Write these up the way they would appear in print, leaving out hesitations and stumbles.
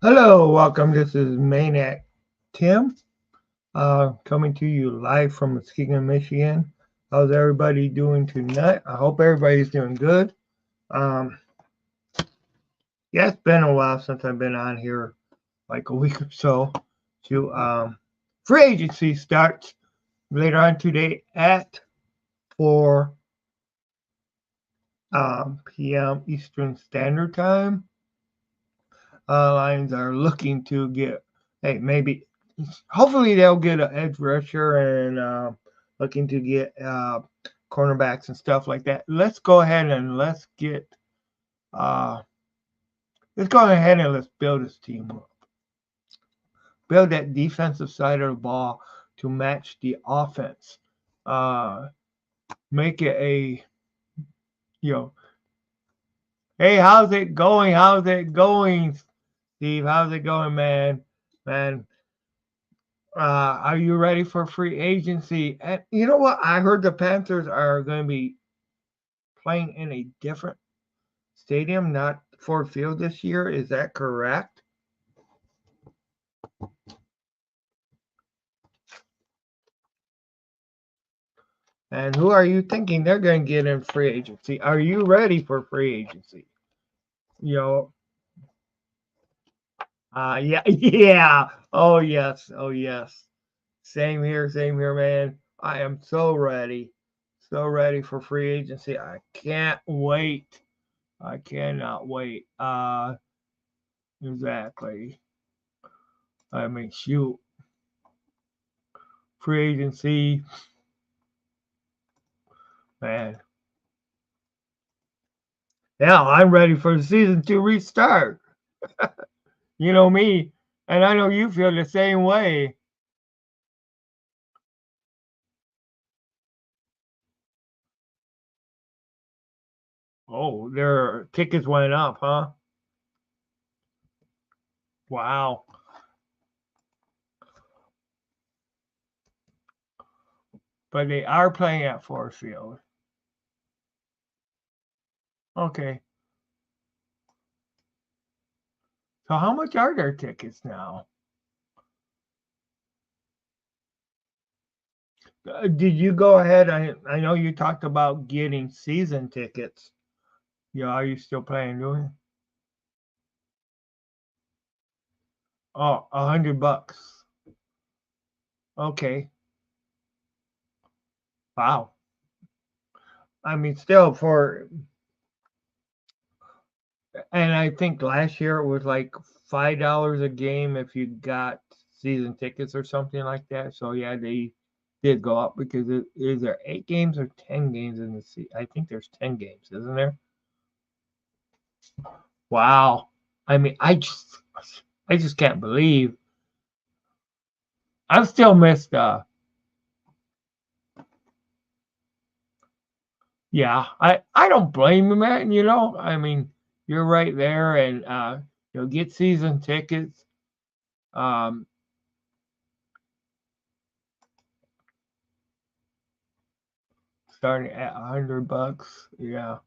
Hello, welcome. This is Maniac Tim, coming to you live from Muskegon, Michigan. How's everybody doing tonight? I hope everybody's doing good. Um, yeah, it's been a while since I've been on here, like a week or so. To free agency starts later on today at 4 p.m. Eastern Standard Time. Lions are looking to get, hey, maybe, hopefully they'll get an edge rusher and looking to get cornerbacks and stuff like that. Uh, let's go ahead and let's build this team up. Build that defensive side of the ball to match the offense. Uh, make it a, you know, hey, how's it going? How's it going, Steve? How's it going, man? Man, are you ready for free agency? And you know what? I heard the Panthers are going to be playing in a different stadium, not Ford Field this year. Is that correct? And who are you thinking they're going to get in free agency? Are you ready for free agency? You know, yeah, yeah. Oh yes, oh yes. Same here, man. I am so ready for free agency. I can't wait. I cannot wait. Exactly. I mean, shoot, free agency, man. Yeah, I'm ready for the season to restart. You know me, and I know you feel the same way. Oh, their tickets went up, huh? Wow. But they are playing at Ford Field. Okay. So how much are their tickets now? Did you go ahead? I know you talked about getting season tickets. Yeah, are you still planning doing it? Oh, $100. Okay. Wow. I mean, still for, and I think last year it was like $5 a game if you got season tickets or something like that. So yeah, they did go up because is there 8 games or 10 games in the season? I think there's 10 games, isn't there? Wow. I mean, I just can't believe I'm still missed. Yeah, I don't blame him, man. You know, I mean, you're right there, and get season tickets. Um, starting at $100. Yeah,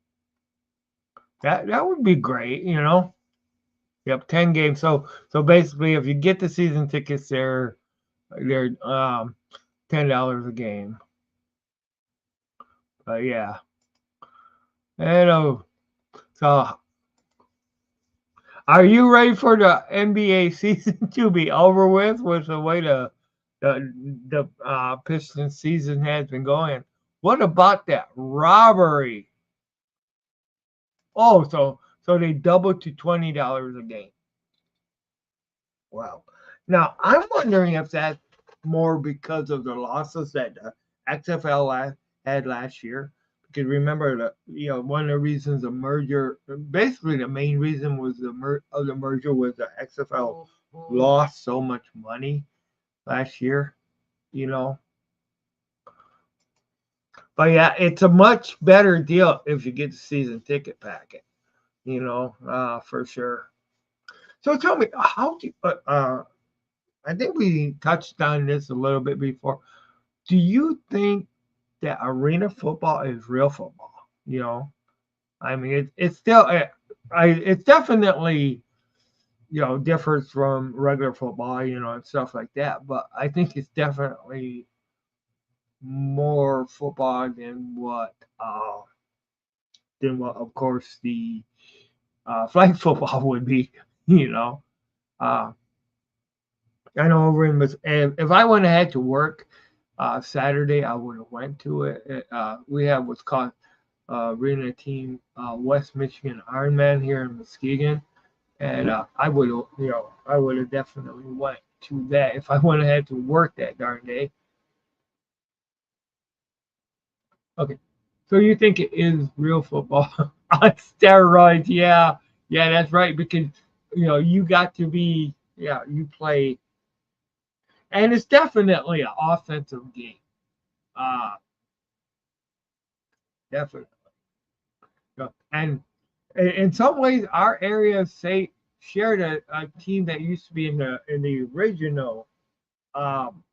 that would be great. Yep, 10 games. So basically, if you get the season tickets, they're $10 a game. But yeah, and so are you ready for the NBA season to be over with the way the Pistons season has been going? What about that robbery? Oh, so they doubled to $20 a game. Wow. Now I'm wondering if that's more because of the losses that the XFL had last year. Because remember that one of the reasons the merger, basically the main reason was the merger was the XFL lost so much money last year. You know, but yeah, it's a much better deal if you get the season ticket packet. For sure. So tell me, how do I think we touched on this a little bit before. Do you think that arena football is real football? I mean, it's still, it's definitely, differs from regular football, and stuff like that. But I think it's definitely more football than what of course the flag football would be. You know, uh, I know over in if I wouldn't have had to work Saturday, I would have went to it. We have what's called arena team West Michigan Ironman here in Muskegon, and I would have definitely went to that if I wouldn't have had to work that darn day. Okay, so you think it is real football on steroids? Yeah, yeah, that's right. Because you got to be, you play, and it's definitely an offensive game. Uh, Definitely. And in some ways, our area shared a team that used to be in the original um,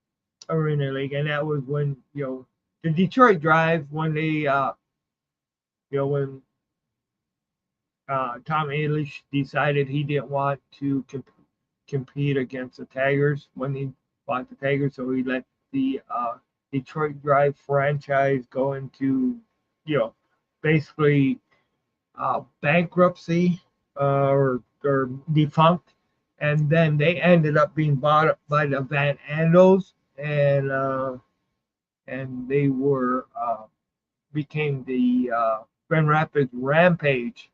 Arena League, and that was when the Detroit Drive when when Tom Alish decided he didn't want to compete against the Tigers when he bought the Tigers, so he let the Detroit Drive franchise go into basically bankruptcy or defunct, and then they ended up being bought up by the Van Andels, and they were became the Grand Rapids Rampage,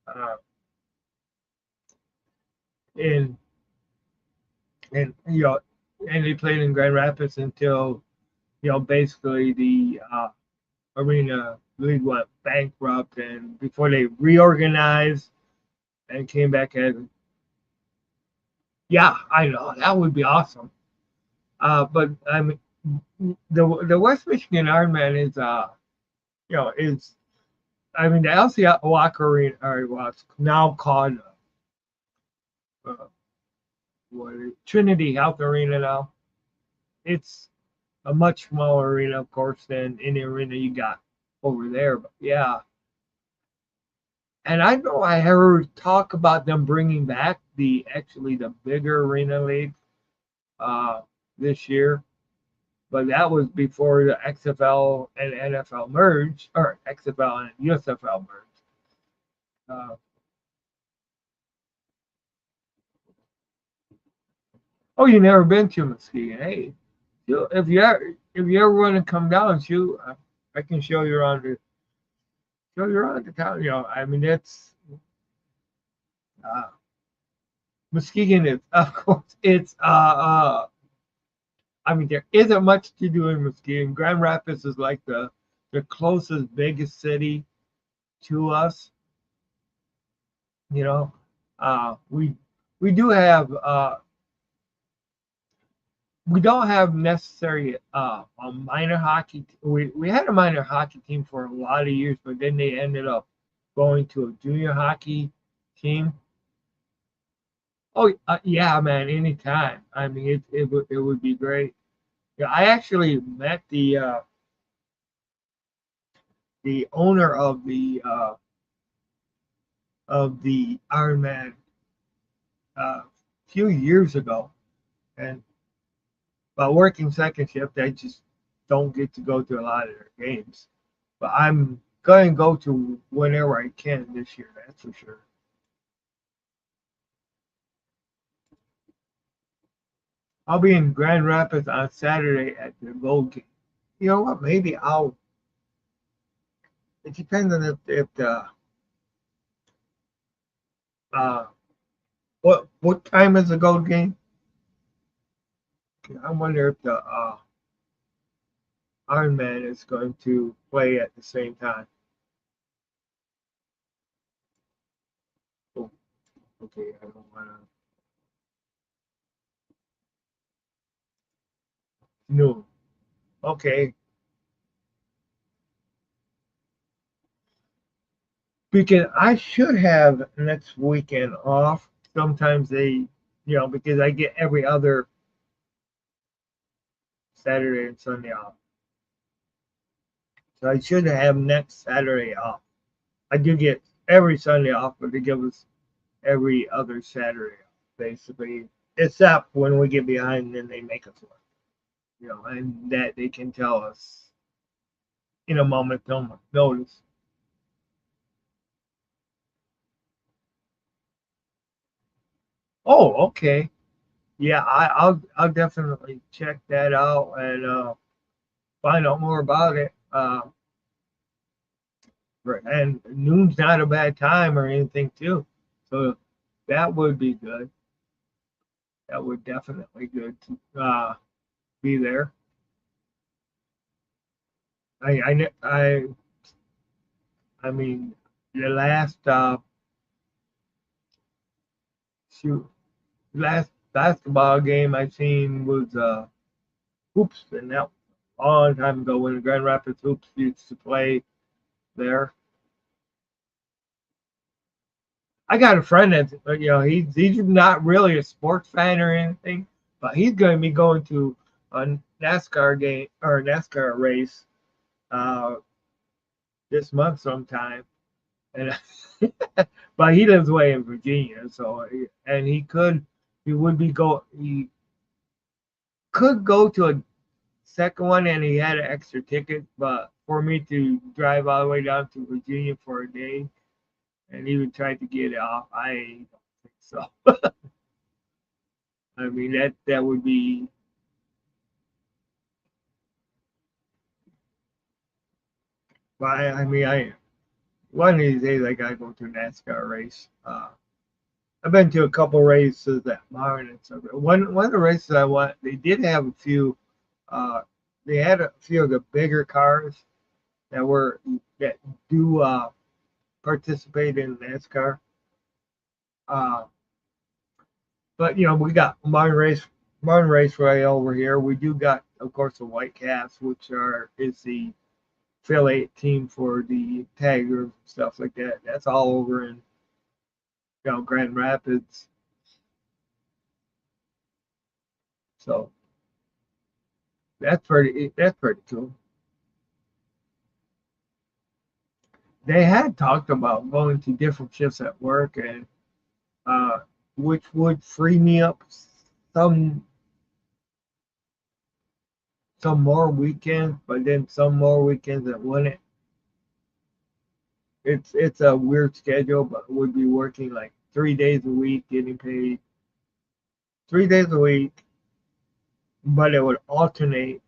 uh, in and and they played in Grand Rapids until basically the arena league went bankrupt, and before they reorganized and came back as. Yeah, I know that would be awesome. But I mean, the West Michigan Ironman is I mean the LC Walker Arena, or what's now called uh, Trinity Health Arena now. It's a much smaller arena, of course, than any arena you got over there. But yeah, and I know I heard talk about them bringing back the bigger arena league uh, this year, but that was before the XFL and NFL merged, or XFL and USFL merged. Uh, oh, you never been to Muskegon? Hey, if you ever want to come down, shoot, I can show you around the town. I mean, it's uh, Muskegon is, of course, it's I mean, there isn't much to do in Muskegon. Grand Rapids is like the closest biggest city to us. You know, we do have we don't have necessarily a minor hockey. We had a minor hockey team for a lot of years, but then they ended up going to a junior hockey team. Oh yeah, man, anytime. I mean, it would be great. Yeah, I actually met the owner of the Ironman a few years ago, and by working second shift, I just don't get to go to a lot of their games. But I'm going to go to whenever I can this year. That's for sure. I'll be in Grand Rapids on Saturday at the Gold game. You know what? Maybe I'll. It depends on if the uh what time is the Gold game? I wonder if the Iron Man is going to play at the same time. Oh, okay, I don't want to. No. Okay, because I should have next weekend off. Sometimes because I get every other Saturday and Sunday off. So I should have next Saturday off. I do get every Sunday off, but they give us every other Saturday off. basically, except when we get behind, then they make us look, and that they can tell us in a moment notice. Oh, okay. Yeah, I'll definitely check that out and find out more about it. And noon's not a bad time or anything too, so that would be good. That would definitely good to be there. I mean, the last shoot last basketball game I seen was hoops, and that was a long time ago when the Grand Rapids hoops used to play there. I got a friend that's he's not really a sports fan or anything, but he's going to be going to a NASCAR game or a NASCAR race uh, this month sometime, and but he lives way in Virginia, so and he could go to a second one, and he had an extra ticket, but for me to drive all the way down to Virginia for a day and even try to get it off, I don't think so. I mean that would be. But I mean, I one of these days I gotta go to a NASCAR race. I've been to a couple races at Martin and stuff. One of the races I went, they did have a few. Uh, they had a few of the bigger cars that do participate in NASCAR. Uh, but we got Martin Raceway over here. We do got, of course, the White Caps, which is the affiliate team for the Tigers stuff like that. That's all over in Grand Rapids. So that's pretty cool. They had talked about going to different shifts at work, and uh, which would free me up some some more weekends, but then some more weekends that wouldn't. It's a weird schedule, but would be working like 3 days a week, getting paid 3 days a week, but it would alternate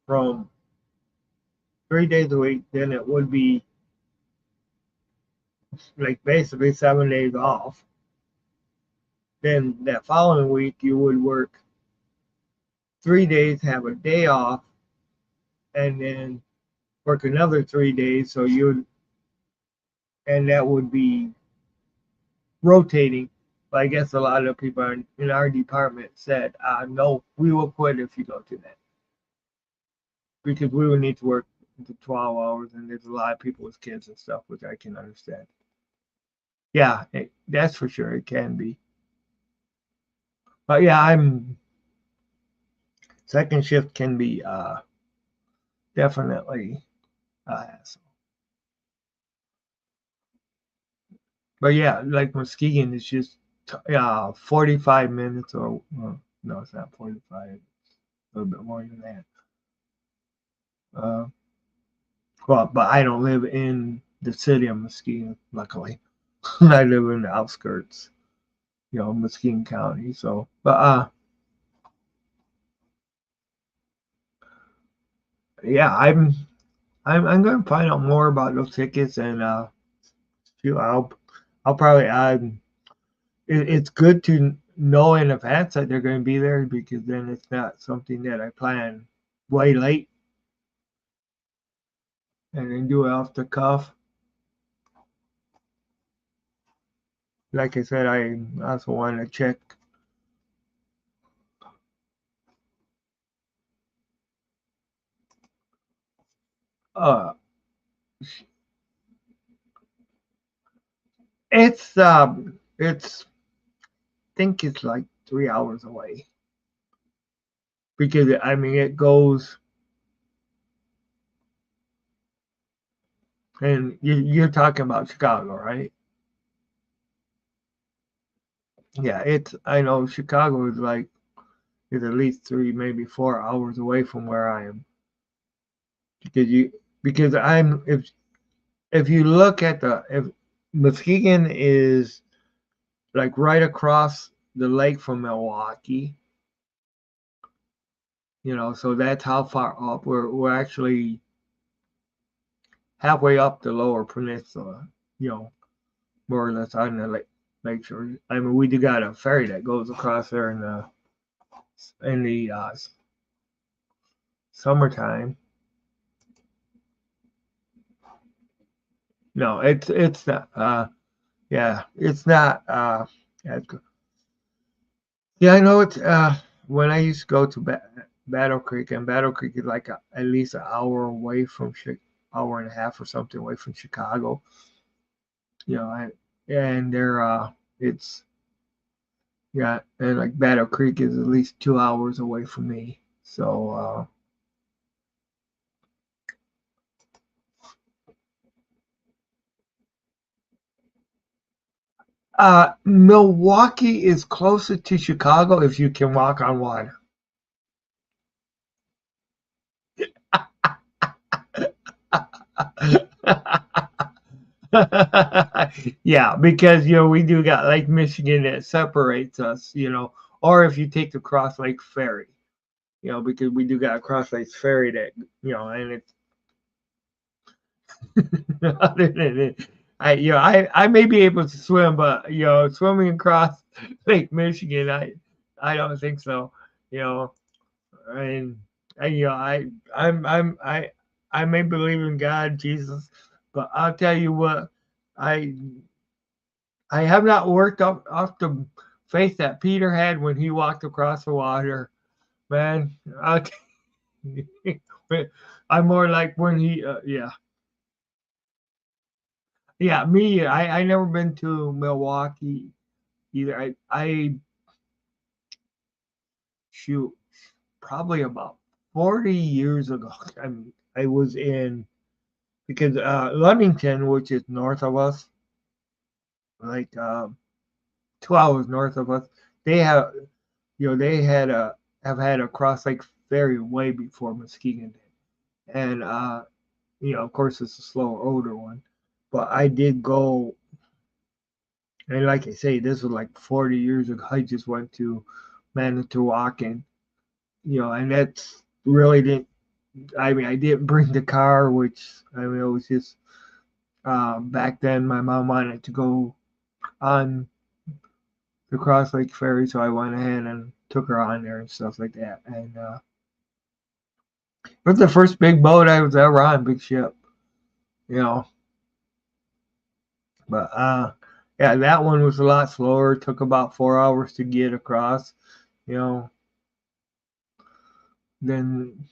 from 3 days a week. Then it would be like basically 7 days off. Then that following week you would work 3 days, have a day off, and then work another 3 days. So and that would be rotating. But I guess a lot of people in our department said, no, we will quit if you go to that. Because we would need to work the 12 hours, and there's a lot of people with kids and stuff, which I can understand. Yeah, that's for sure. It can be. But yeah, second shift can be definitely a hassle. But yeah, like Muskegon is just 45 minutes no, it's not 45. It's a little bit more than that. Uh, well, but I don't live in the city of Muskegon, luckily. I live in the outskirts, Muskegon County. So, but yeah, I'm going to find out more about those tickets and shoot, I'll probably it's good to know in advance that they're going to be there because then it's not something that I plan way late and then do it off the cuff. Like I said, I also want to check. Uh, it's I think it's like 3 hours away because I mean it goes and you're talking about Chicago, right? Yeah, it's I know Chicago is at least 3, maybe 4 hours away from where I am because you because I'm if you look at the if Muskegon is like right across the lake from Milwaukee, so that's how far up we're actually halfway up the lower peninsula, you know, more or less on the lakeshore. I mean, we do got a ferry that goes across there in the summertime. No, it's not. Yeah, it's not. Yeah, I know it's. When I used to go to Battle Creek, and Battle Creek is like at least an hour away from hour and a half or something away from Chicago. You know, and it's yeah, and like Battle Creek is at least 2 hours away from me. So, Milwaukee is closer to Chicago if you can walk on water. Yeah, because we do got Lake Michigan that separates us, or if you take the Cross Lake Ferry, because we do got a Cross Lake Ferry that, and it's other than it, I may be able to swim, but swimming across Lake Michigan, I don't think so. You know, and, and you know, I may believe in God, Jesus, but I'll tell you what, I I have not worked up off the faith that Peter had when he walked across the water, man. I'll I'm more like when yeah, yeah, me. I never been to Milwaukee either. I shoot probably about 40 years ago. I was in because Ludington, which is north of us, like 2 hours north of us, they have they have had a cross lake ferry way before Muskegon did, and of course it's a slower, older one, but I did go, and like I say, this was like 40 years ago. I just went to Manitowoc, and that's really didn't. I mean, I didn't bring the car, which I mean, it was just back then. My mom wanted to go on the Cross Lake Ferry, so I went ahead and took her on there and stuff like that. And it was the first big boat I was ever on, big ship, you know. But yeah, that one was a lot slower. It took about 4 hours to get across, you know. Then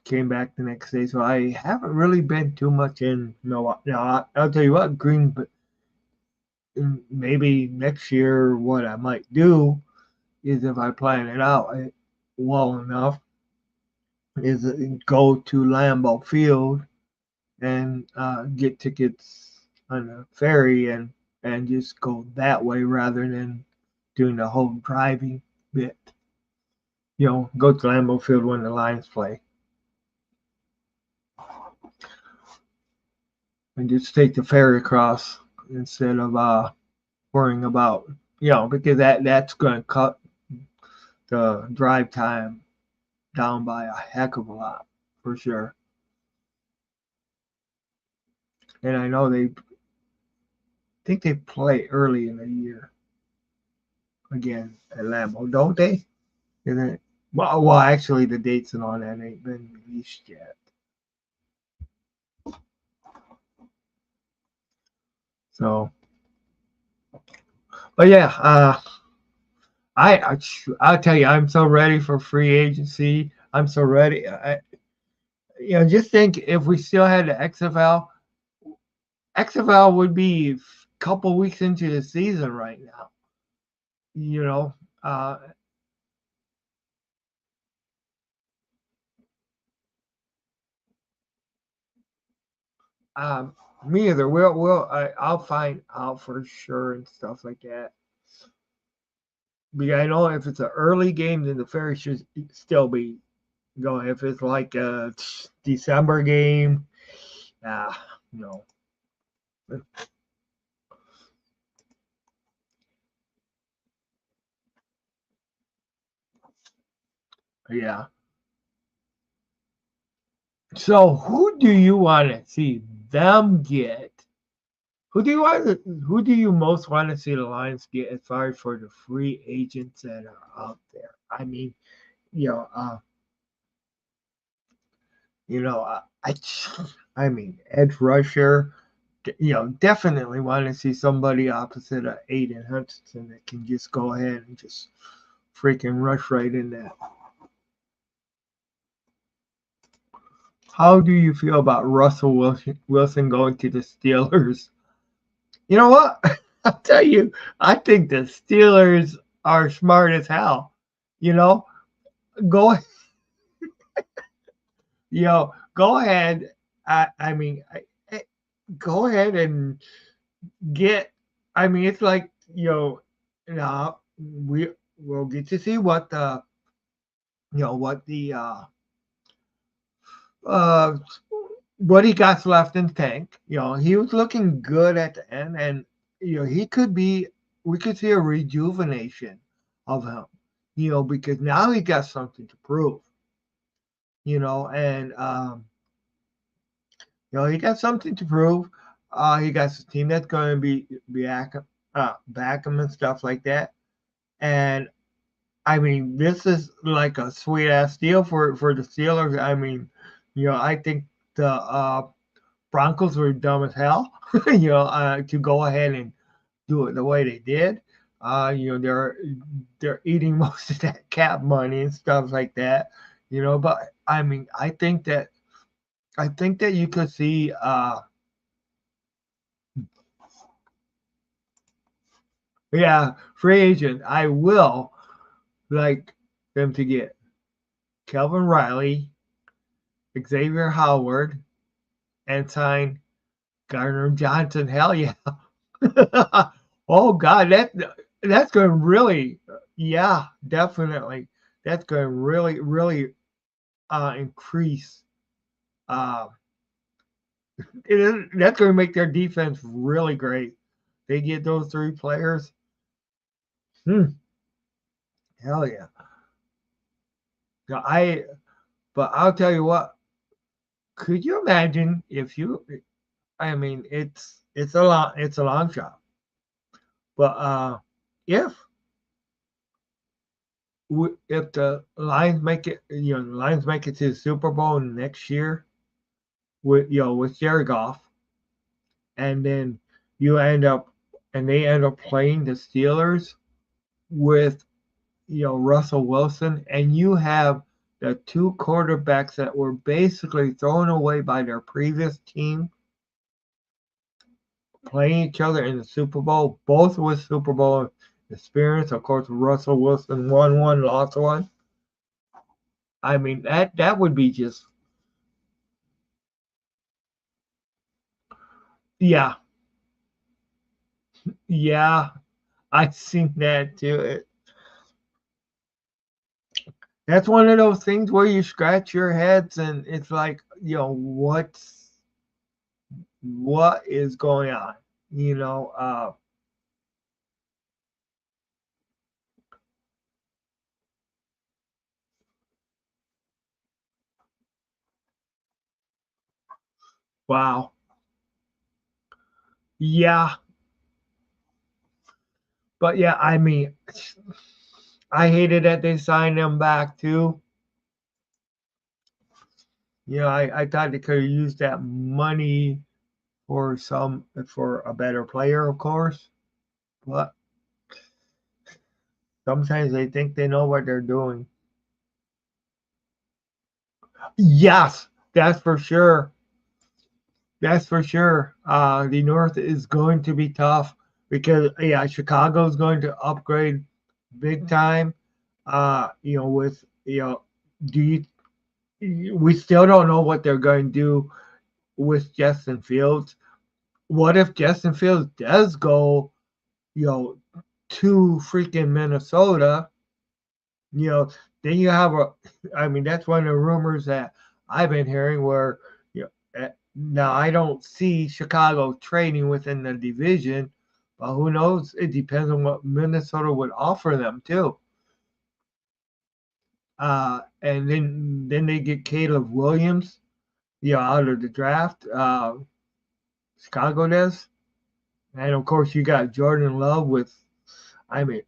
came back the next day, so I haven't really been too much in Milwaukee. Now I'll tell you what, maybe next year, what I might do is if I plan it out well enough, is go to Lambeau Field and get tickets on the ferry and just go that way rather than doing the whole driving bit. Go to Lambeau Field when the Lions play and just take the ferry across instead of worrying about because that's going to cut the drive time down by a heck of a lot for sure. And I know they think they play early in the year again at Lambeau, don't they? Isn't it? Well, actually, the dates and all that ain't been released yet. So, but yeah, I'll tell you, I'm so ready for free agency. I'm so ready. Just think if we still had the XFL, XFL would be a couple weeks into the season right now. You know, uh, um, me either. I'll find out for sure and stuff like that. Because I know if it's an early game, then the ferry should still be going. If it's like a December game, no. Yeah. So who do you want to see them get? Who do you most want to see the Lions get as far as for the free agents that are out there? I mean, you know, you know, I mean, edge rusher. Definitely want to see somebody opposite of Aiden Hutchinson that can just go ahead and just freaking rush right in there. How do you feel about Russell Wilson going to the Steelers? You know what? I'll tell you, I think the Steelers are smart as hell. You know, go, go ahead. I mean, go ahead and get. I mean, it's like we'll get to see what the what the uh what he got left in the tank. He was looking good at the end, and he could be. We could see a rejuvenation of him. Because now he got something to prove. And he got something to prove. He got a team that's going to be back him and stuff like that. And I mean, this is like a sweet ass deal for the Steelers. I mean, I think the Broncos were dumb as hell, to go ahead and do it the way they did. They're eating most of that cap money and stuff like that. But I mean, I think that you could see yeah, free agent. I will like them to get Kelvin Riley, Xavier Howard, and sign Gardner Johnson. Hell yeah. Oh God, that's going to really, yeah, definitely. That's going to really, really increase. Uh, that's going to make their defense really great. They get those three players. Hell yeah. I But I'll tell you what. Could you imagine if you? I mean, it's a long shot, but if if the Lions make it, the Lions make it to the Super Bowl next year with Jared Goff, and then they end up playing the Steelers with Russell Wilson, and you have the two quarterbacks that were basically thrown away by their previous team playing each other in the Super Bowl, both with Super Bowl experience. Of course, Russell Wilson won one, lost one. I mean, that would be just, yeah, yeah. I've seen that too. That's one of those things where you scratch your heads and it's like, what is going on? You know, uh, wow. Yeah, but yeah, I mean, I hated that they signed him back too. I thought they could have used that money for a better player, of course. But sometimes they think they know what they're doing. Yes, that's for sure. That's for sure. The North is going to be tough because yeah, Chicago's going to upgrade big time. With do you? We still don't know what they're going to do with Justin Fields. What if Justin Fields does go, you know, to freaking Minnesota, you know, then you have a. I mean, that's one of the rumors that I've been hearing where, you know, now I don't see Chicago trading within the division, but who knows? It depends on what Minnesota would offer them too. And then they get Caleb Williams, you know, out of the draft. Chicago does, and of course you got Jordan Love with. I mean,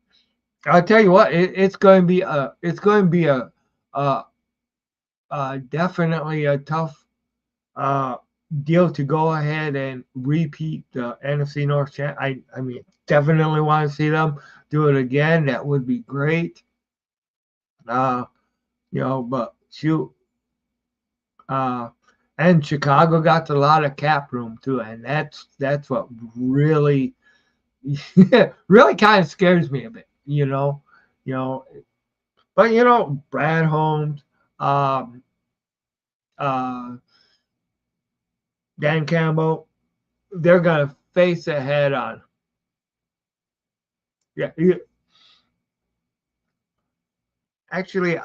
I'll tell you what, it's going to be a definitely a tough uh, deal to go ahead and repeat the NFC North champ. I mean, definitely want to see them do it again. That would be great. Uh, you know, but shoot, uh, and Chicago got a lot of cap room too, and that's what really really kind of scares me a bit. You know, but you know, Brad Holmes, um, uh, Dan Campbell, they're gonna face it head on. Yeah, actually,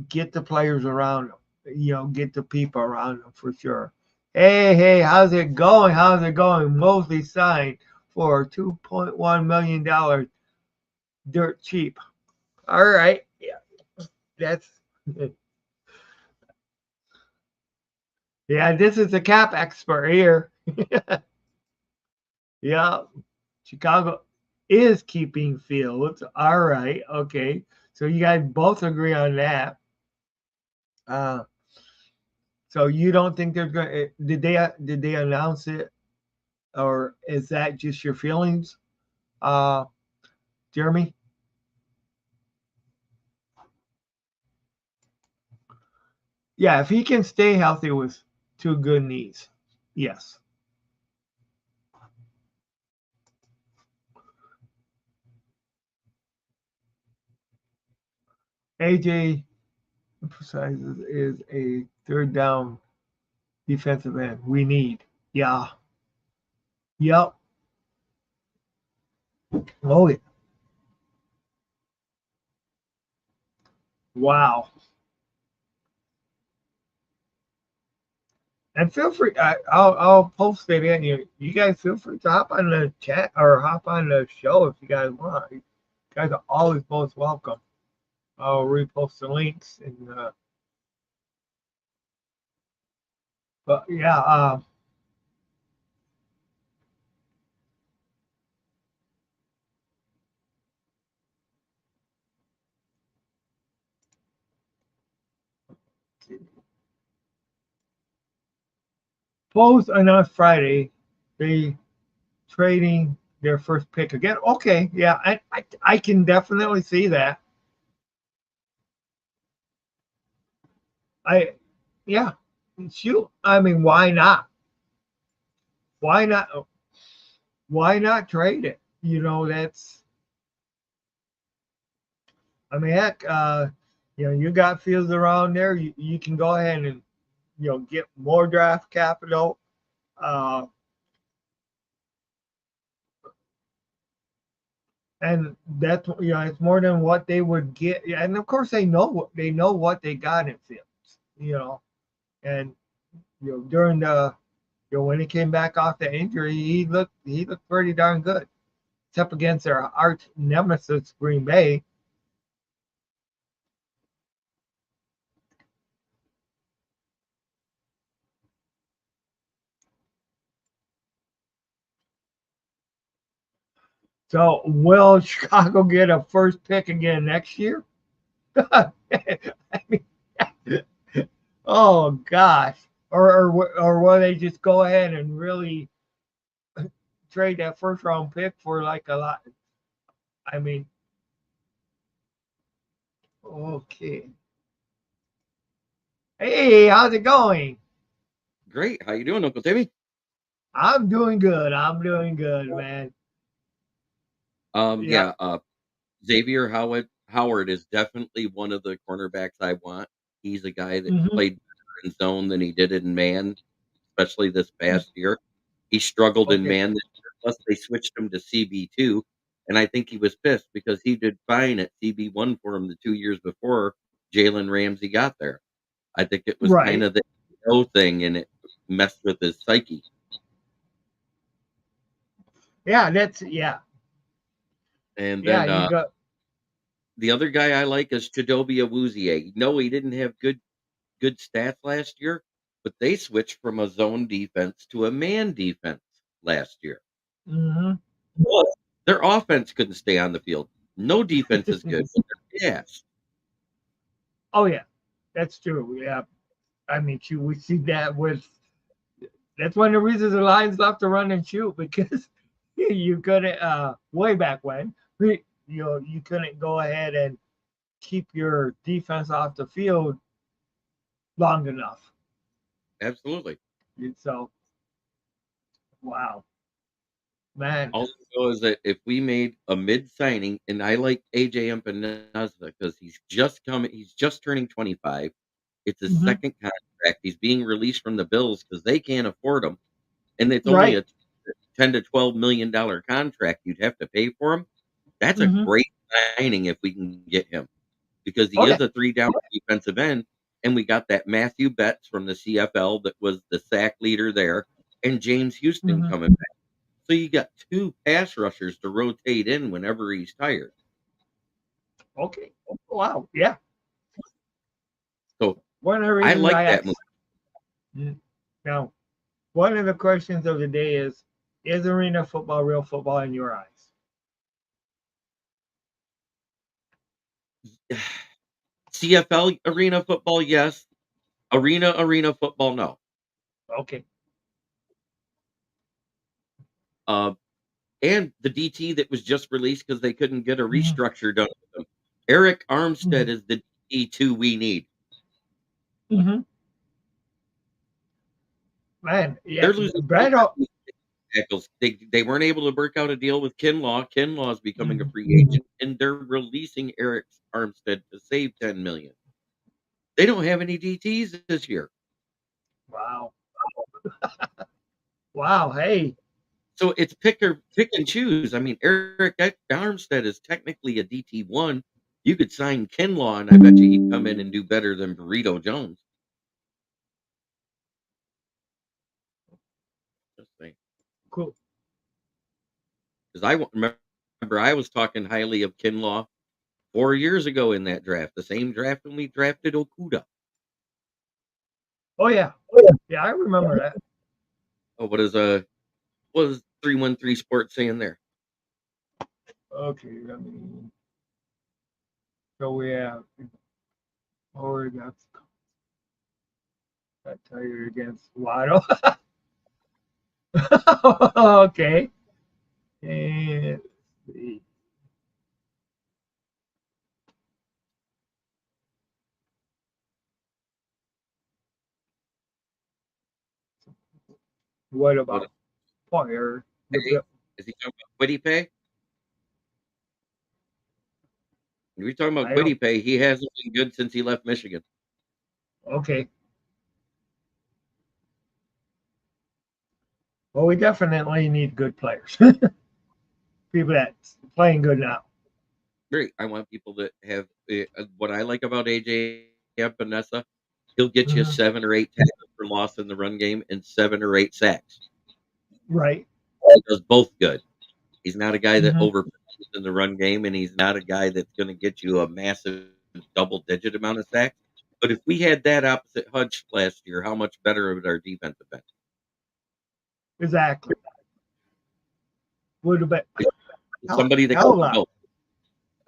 get the players around them. You know, get the people around them for sure. Hey, how's it going? How's it going? Mosley signed for $2.1 million, dirt cheap. All right, yeah, that's yeah. This is the cap expert here. Yeah, Chicago is keeping Fields. All right, okay. So you guys both agree on that. Uh, so you don't think they're going? Did they announce it, or is that just your feelings, uh, Jeremy? Yeah, if he can stay healthy with two good knees, yes. AJ emphasizes is a third down defensive end. We need. Yeah. Yep. Oh, yeah. Wow. And feel free. I'll post it in. You guys feel free to hop on the chat or hop on the show if you guys want. You guys are always most welcome. I'll repost the links and but yeah. Post on Friday, they trading their first pick again. Okay, yeah, I can definitely see that. I yeah, shoot. I mean, why not? Why not? Why not trade it? You know, that's. I mean, heck, you know, you got fields around there. You can go ahead and get more draft capital. Uh, and that's it's more than what they would get. Yeah, and of course they know what they got in Fields. You know, and during the when he came back off the injury, he looked pretty darn good. Except against their arch nemesis Green Bay. So will Chicago get a first pick again next year? I mean, oh gosh. Or will they just go ahead and really trade that first round pick for like a lot? I mean, okay. Hey, how's it going? Great. How you doing, Uncle Timmy? I'm doing good. I'm doing good, man. Yeah. Yeah. Xavier Howard is definitely one of the cornerbacks I want. He's a guy that Hmm. played better in zone than he did in man, especially this past year. He struggled in Okay. man this year. Plus, they switched him to CB2, And I think he was pissed because he did fine at CB1 for him the 2 years before Jalen Ramsey got there. I think it was kind Right. of the ego thing, and it messed with his psyche. Yeah, And yeah, then you got the other guy I like is Chidobe Awuzie. No, he didn't have good stats last year, but they switched from a zone defense to a man defense last year. hmm Well, their offense couldn't stay on the field. No defense is good, but they're gassed. Oh yeah, that's true. Yeah, I mean, shoot, we see that with. That's one of the reasons the Lions love to run and shoot because you couldn't way back when you couldn't go ahead and keep your defense off the field long enough. Absolutely. So wow, man. All I know is that if we made a mid signing, and I like AJ Empanaza because he's just turning 25. It's his hmm second contract. He's being released from the Bills because they can't afford him, and it's only Right. a 10 to $12 million contract you'd have to pay for him. That's a hmm great signing if we can get him because he Oh yeah. is a 3 down defensive end, and we got that Matthew Betts from the CFL that was the sack leader there, and James Houston hmm coming back. So you got 2 pass rushers to rotate in whenever he's tired. Okay. Wow. Yeah. So One of the I reasons like I that move. asked. Now, one of the questions of the day is arena football real football in your eyes? CFL arena football, yes. Arena football, no. Okay. Uh, and the DT that was just released because they couldn't get a hmm restructure done with him. Eric hmm Armstead is the D2 we need. hmm Man, yeah, They're losing Brad. tackles. They weren't able to work out a deal with Kinlaw. Kinlaw is becoming a Mhm. free agent, and they're releasing Eric Armstead to save $10 million. They don't have any DTs this year. Wow. Wow. Hey. So it's pick and choose. I mean, Eric Armstead is technically a DT1. You could sign Kinlaw, and I bet you he'd come in and do better than Burrito Jones. Just saying. Cool. Because I remember I was talking highly of Kinlaw 4 years ago in that draft, the same draft when we drafted Okuda. Oh yeah. Yeah, I remember that. Oh, what is 313 Sports saying there? Okay. I mean, so we have Oregon got tired against Waddle. Okay. And let's see. What What about Fire? The pay? Bill. Is he talking about Quiddy pay? If you're talking about I don't. Quiddy pay, he hasn't been good since he left Michigan. Okay. Well, we definitely need good players. People that's playing good now. Great. I want people that have what I like about AJ Epinesa. He'll get you hmm 7 or 8 tackles for loss in the run game and 7 or 8 sacks. Right. He does both good. He's not a guy that hmm overproduces in the run game, and he's not a guy that's going to get you a massive double-digit amount of sacks. But if we had that opposite Hutch last year, how much better would our defense have been? Exactly. Would have been Somebody that hell can of a do lot. both.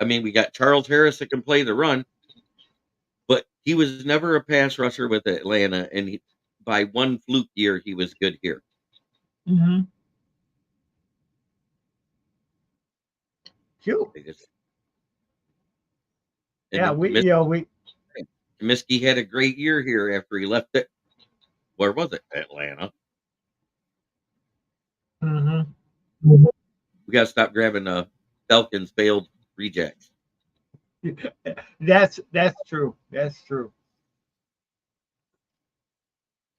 I mean, we got Charles Harris that can play the run, but he was never a pass rusher with Atlanta, and by one fluke year, he was good here. hmm Shoot. They just and Yeah, then Comiskey had a great year here after he left it. Where was it? Atlanta. hmm We got to stop grabbing Falcons failed rejects. that's true. That's true.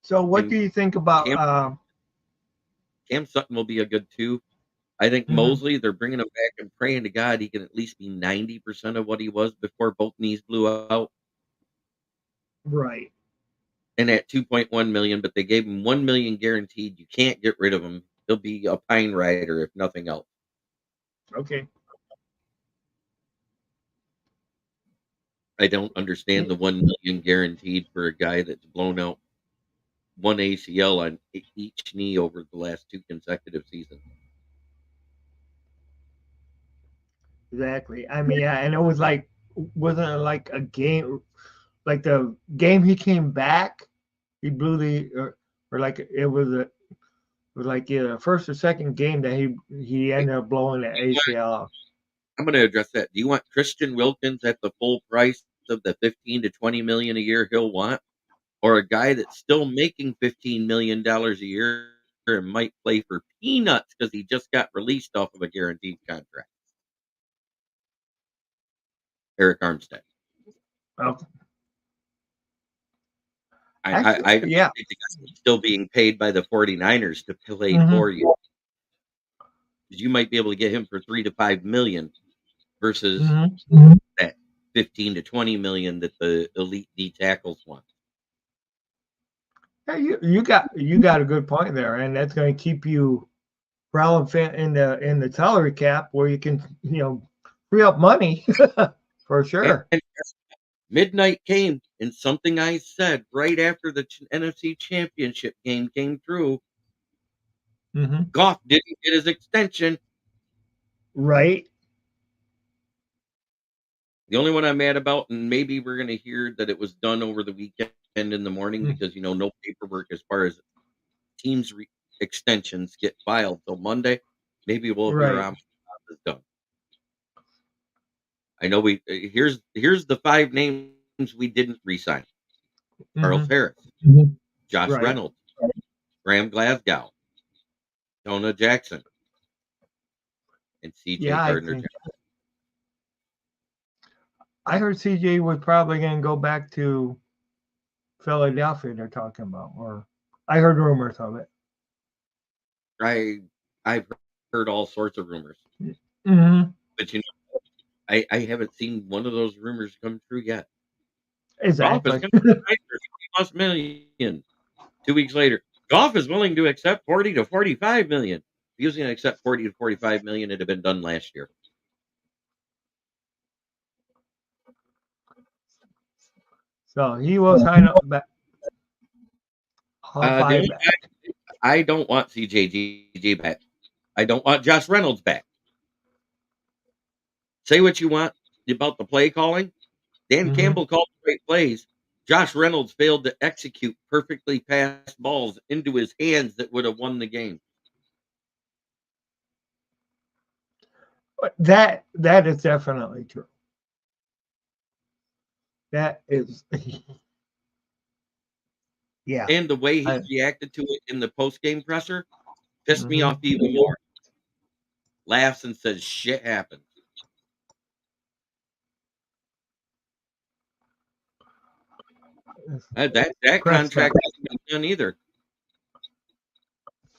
So, what And do you think about? Cam Cam Sutton will be a good 2. I think Mhm. Mosley, they're bringing him back and praying to God he can at least be 90% of what he was before both knees blew out. Right. And at 2.1 million, but they gave him 1 million guaranteed. You can't get rid of him. He'll be a pine rider if nothing else. Okay. I don't understand the 1 million guaranteed for a guy that's blown out one ACL on each knee over the last two consecutive seasons. Exactly. I mean, yeah, and it was like, wasn't it like a game, like the game he came back, he blew or like it was like the first or second game that he Hey, ended up blowing the ACL. I'm going to address that. Do you want Christian Wilkins at the full price of the 15 to 20 million a year he'll want, or a guy that's still making $15 million a year and might play for peanuts because he just got released off of a guaranteed contract? Eric Armstead. Oh, actually, I don't yeah. think the guy is still being paid by the 49ers to play Hmm. for you. You might be able to get him for 3 to 5 million versus Hmm. that 15 to 20 million that the elite D tackles want. Yeah, you got a good point there, and that's going to keep you relevant in the salary cap where you can free up money for sure. And midnight came, and something I said right after the NFC Championship game came through. Hmm. Goff didn't get his extension. Right. The only one I'm mad about, and maybe we're going to hear that it was done over the weekend in the morning because no paperwork as far as teams extensions get filed till Monday. Maybe we'll hear Right. is done. I know we here's the five names we didn't resign: Charles Hmm. Harris, Josh Right. Reynolds, Graham Glasgow, Jonah Jackson, and C.J. Yeah, I Gardner. think I heard CJ was probably going to go back to Philadelphia. They're talking about, or I heard rumors of it. I've heard all sorts of rumors, Hmm. but I haven't seen one of those rumors come true yet. Goff is Exactly. going to sign for 50+ million. 2 weeks later, Goff is willing to accept 40 to 45 million. If he was going to accept 40 to 45 million, it'd have been done last year. So he will sign up back. I'll The buy only back. guy I don't want CJGG back. I don't want Josh Reynolds back. Say what you want about the play calling. Dan Hmm. Campbell called great plays. Josh Reynolds failed to execute perfectly passed balls into his hands that would have won the game. But that is definitely true. That is, yeah. And the way he I, reacted to it in the post-game presser pissed me off hmm. even more. Laughs and says shit happens. That Prescott. contract hasn't been done either.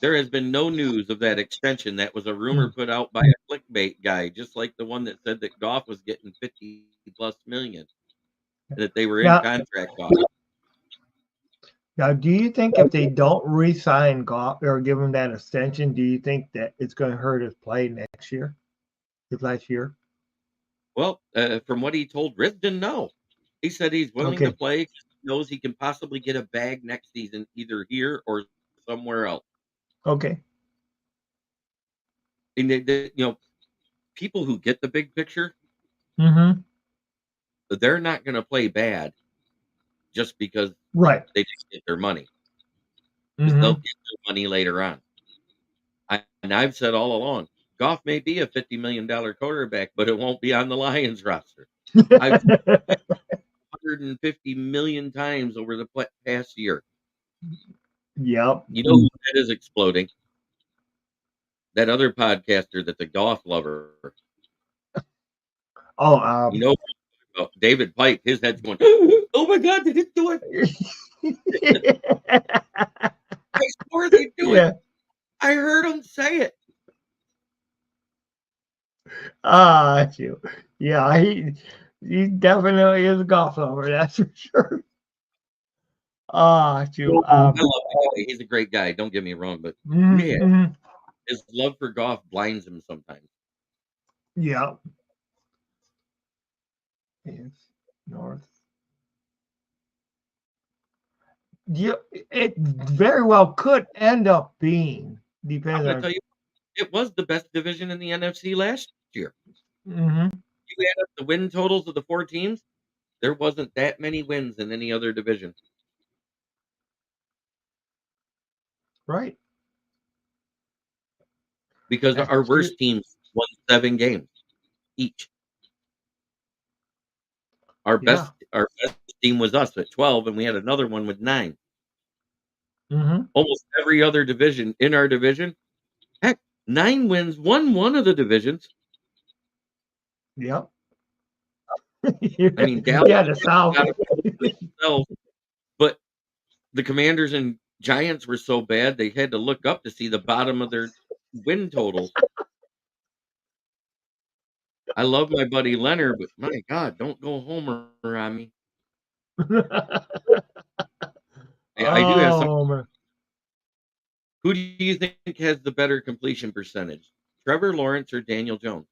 There has been no news of that extension. That was a rumor put out by a clickbait guy, just like the one that said that Goff was getting 50+ million, and that they were in Now, contract Goff. now, do you think if they don't re-sign Goff or give him that extension, do you think that it's going to hurt his play next year, his last year? Well, from what he told Risdon, no. He said he's willing to Okay. play because he knows he can possibly get a bag next season, either here or somewhere else. Okay. And people who get the big picture, Mm-hmm. they're not going to play bad just because Right. they didn't get their money, because they'll Mm-hmm. get their money later on. And I've said all along, Goff may be a $50 million quarterback, but it won't be on the Lions roster. I've said 150 million times over the past year. Yep. You know who that is exploding? That other podcaster that's a Goff lover. Oh, You know, David Pike, his head's going, oh my God, they didn't do it. I swore they'd do it. yeah. I heard him say it. Shoot. Yeah, he definitely is a golf lover, that's for sure. Shoot. I love the guy. He's a great guy. Don't get me wrong, but man, Mhm. his love for golf blinds him sometimes. Yeah. It's north. Yeah, it very well could end up being, I'm depends going to on. tell you, it was the best division in the NFC last year. Hmm. You add up the win totals of the four teams, there wasn't that many wins in any other division Right. because That's our what you. worst teams won 7 games each. Yeah. Our best team was us at 12, and we had another one with 9. Hmm. Almost every other division in our division, heck, 9 wins, won one of the divisions. Yep. I mean, Dallas Yeah, the South. got it themselves, but the Commanders and Giants were so bad they had to look up to see the bottom of their win totals. I love my buddy Leonard, but my God, don't go homer on me. I do have some. Oh man. Who do you think has the better completion percentage, Trevor Lawrence or Daniel Jones?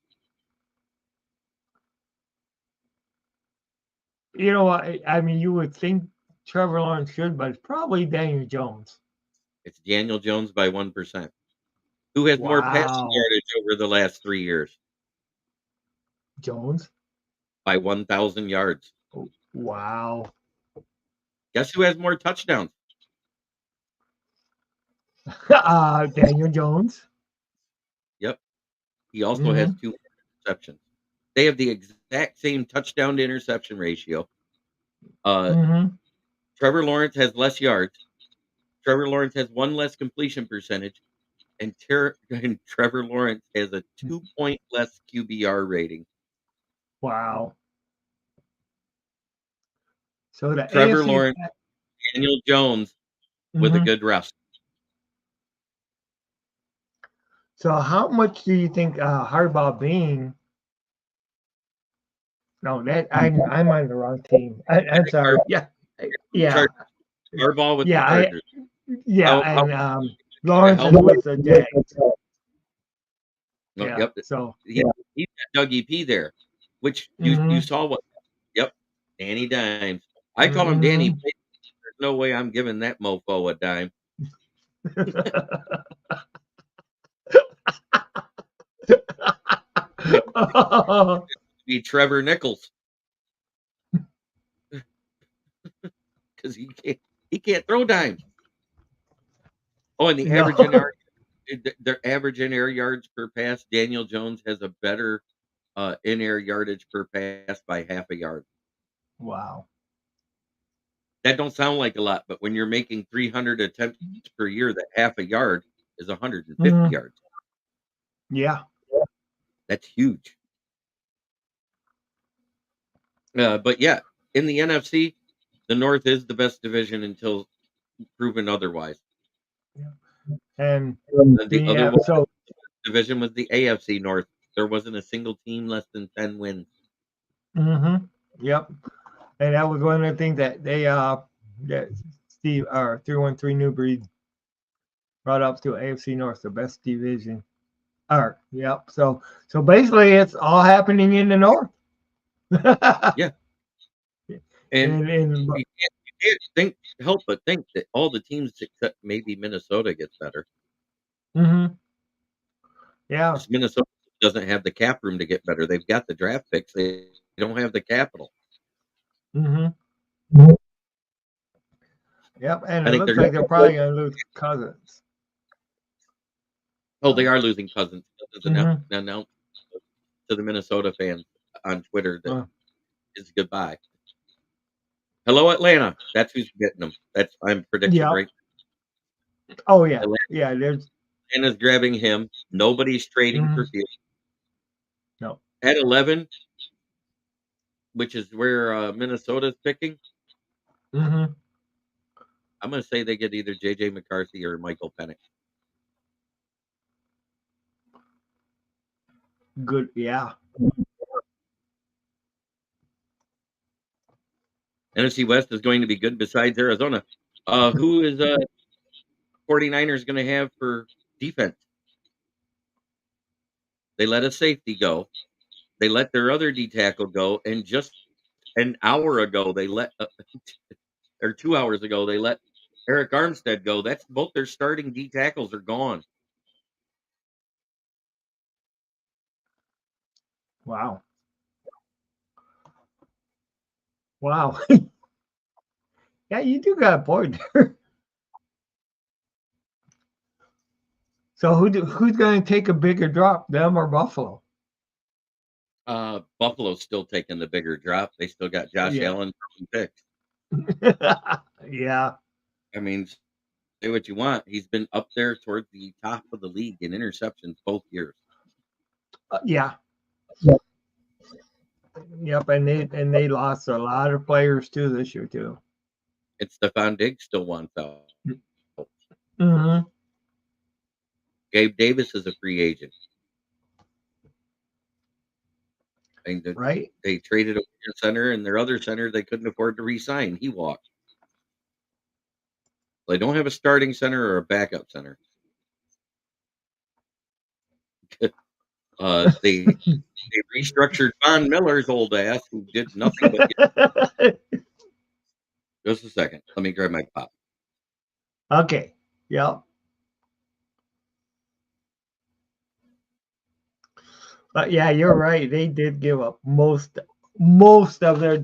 You know what? I mean, you would think Trevor Lawrence should, but it's probably Daniel Jones. It's Daniel Jones by 1%. Who has more passing Wow. yardage over the last 3 years? Jones. By 1,000 yards. Wow. Guess who has more touchdowns? Daniel Jones. Yep. He also has Hmm. 2 interceptions. They have the exact same touchdown to interception ratio. Uh, Hmm. Trevor Lawrence has less yards. Trevor Lawrence has one less completion percentage, and, and Trevor Lawrence has a 2 point less QBR rating. Wow. So the Trevor AFC. Lawrence, Daniel Jones with a Mhm. good rest. So how much do you think Harbaugh being? No, that I'm on the wrong team. I'm Har- sorry. Yeah, yeah, Char- Harbaugh with the yeah. Chargers. Yeah, How and to Lawrence help? is with the Jags. No, Yeah. yep. So. He got Dougie P there, which you Hmm. saw what. Yep, Danny Dimes. I call him Danny. Hmm. There's no way I'm giving that mofo a dime. It be Trevor Nichols because he can't throw dimes. Oh, and the average in No. our their average in air yards per pass. Daniel Jones has a better in air yardage per pass by half a yard. Wow. That don't sound like a lot, but when you're making 300 attempts per year, that half a yard is 150 Hmm. yards. Yeah. That's huge. But yeah, in the NFC, the North is the best division until proven otherwise. And And the other yeah. So. division was the AFC North. There wasn't a single team less than 10 wins. Hmm. Yep. And that was one of the things that Steve or 313 New Breed brought up to AFC North, the best division. All right. Yep. So basically, it's all happening in the North. Yeah, and and you can't help but think that all the teams except maybe Minnesota gets better hmm. Yeah. because Minnesota doesn't have the cap room to get better. They've got the draft picks. They don't have the capital. Hmm. Yep. And I it think looks they're like they're probably going to lose Cousins. oh they So. are losing Cousins. Cousins Hmm. announced to the Minnesota fans on Twitter that it's goodbye. Hello, Atlanta. That's who's getting them. That's I'm prediction Yep. right. Oh yeah. Yeah. There's Atlanta's grabbing him. Nobody's trading for mhm. Fields No. at 11, which is where Minnesota's picking. Hmm. I'm going to say they get either J.J. McCarthy or Michael Penix. Good. Yeah. NFC West is going to be good besides Arizona. Who is 49ers going to have for defense? They let a safety go. They let their other D tackle go, and just an hour ago they let or 2 hours ago they let Eric Armstead go. That's both their starting D tackles are gone. Wow. Wow. Yeah, you do got a point there. So who's going to take a bigger drop, them or Buffalo? Buffalo's still taking the bigger drop. They still got Josh Yeah. Allen throwing picks. Yeah. I mean, say what you want. He's been up there towards the top of the league in interceptions both years. Yeah. Yep. And they lost a lot of players too this year too. It's Stephon Diggs still wants out. Mm-hmm. Gabe Davis is a free agent. And Right. they traded away their center, and their other center they couldn't afford to re-sign. He walked. They don't have a starting center or a backup center. They restructured Von Miller's old ass, who did nothing but just a second. Let me grab my pop. Okay. Yep. But yeah, you're right. They did give up most of their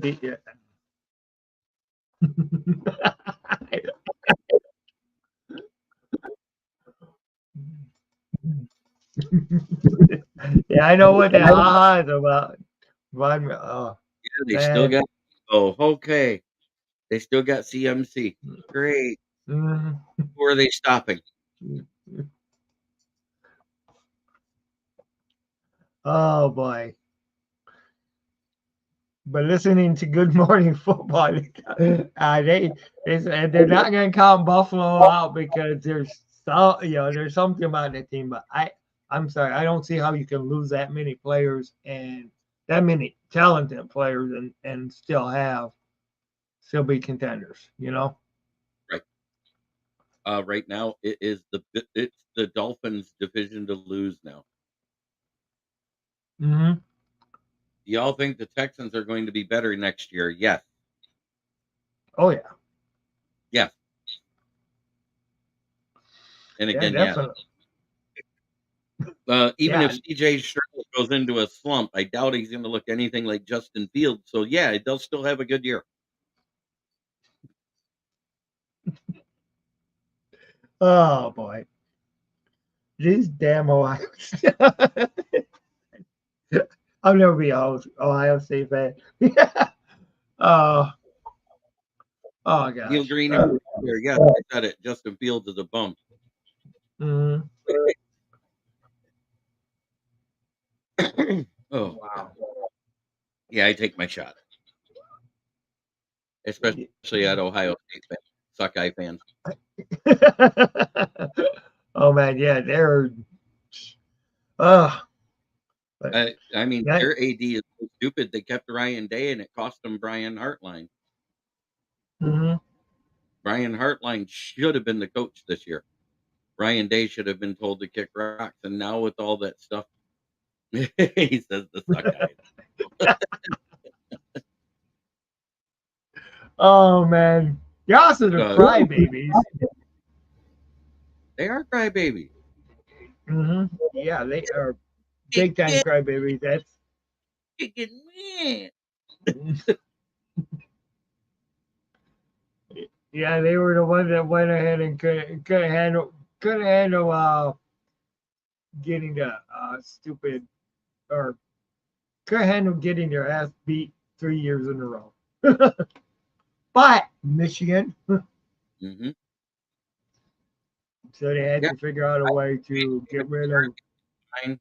Yeah, I know what the aha is about. Oh Yeah, they still man. got. Oh, okay. They still got CMC. Great. Mhm. Who are they stopping? Oh boy. But listening to Good Morning Football, they said they're not going to count Buffalo out because there's something about the team. But I'm sorry, I don't see how you can lose that many players and that many talented players and still be contenders. Right. Right now, it's the Dolphins' division to lose now. Hmm. Do y'all think the Texans are going to be better next year? Yes. Oh yeah, Yes. And yeah, again, yes. definitely. Even Yeah, if CJ Stroud goes into a slump, I doubt he's going to look anything like Justin Fields. So yeah, they'll still have a good year. oh boy, these damn Ohio. I'll never be a Ohio State fan. Oh, oh Neil gosh. Green, yes, I said it. Justin Fields is a bum. Mhm. Oh God, Wow. yeah, I take my shot, especially at Ohio State fans, Sockeye fans. Oh man, yeah, they're uh but I mean, yeah. their AD is so stupid. They kept Ryan Day, and it cost them Brian Hartline. Mhm. Brian Hartline should have been the coach this year. Ryan Day should have been told to kick rocks, and now with all that stuff, he says the Sockeyes. Oh man. You're also the Uh, crybabies. they are crybabies. Yeah, they are big time Kick crybabies. That's kicking man. yeah, they were the ones that went ahead and couldn't handle getting the stupid or couldn't handle getting their ass beat 3 years in a row. But Michigan, Mm-hmm. so they had Yeah, to figure out a way to get rid of fine. He's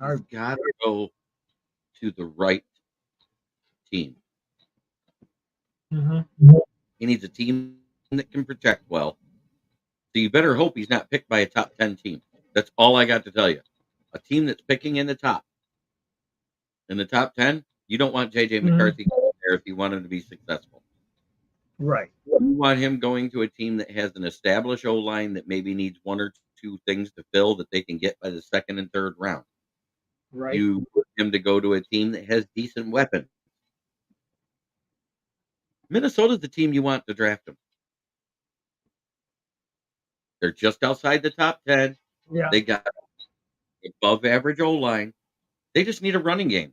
our. got to go to the right team. Mhm. He needs a team that can protect well. So you better hope he's not picked by a top 10 team. That's all I got to tell you. A team that's picking in the top. In the top 10, you don't want J.J. Mhm. McCarthy there if you want him to be successful. Right. You want him going to a team that has an established O-line that maybe needs one or two things to fill that they can get by the second and third round. Right. You want him to go to a team that has decent weapons. Minnesota's the team you want to draft him. They're just outside the top 10. Yeah. They got above average O-line. They just need a running game.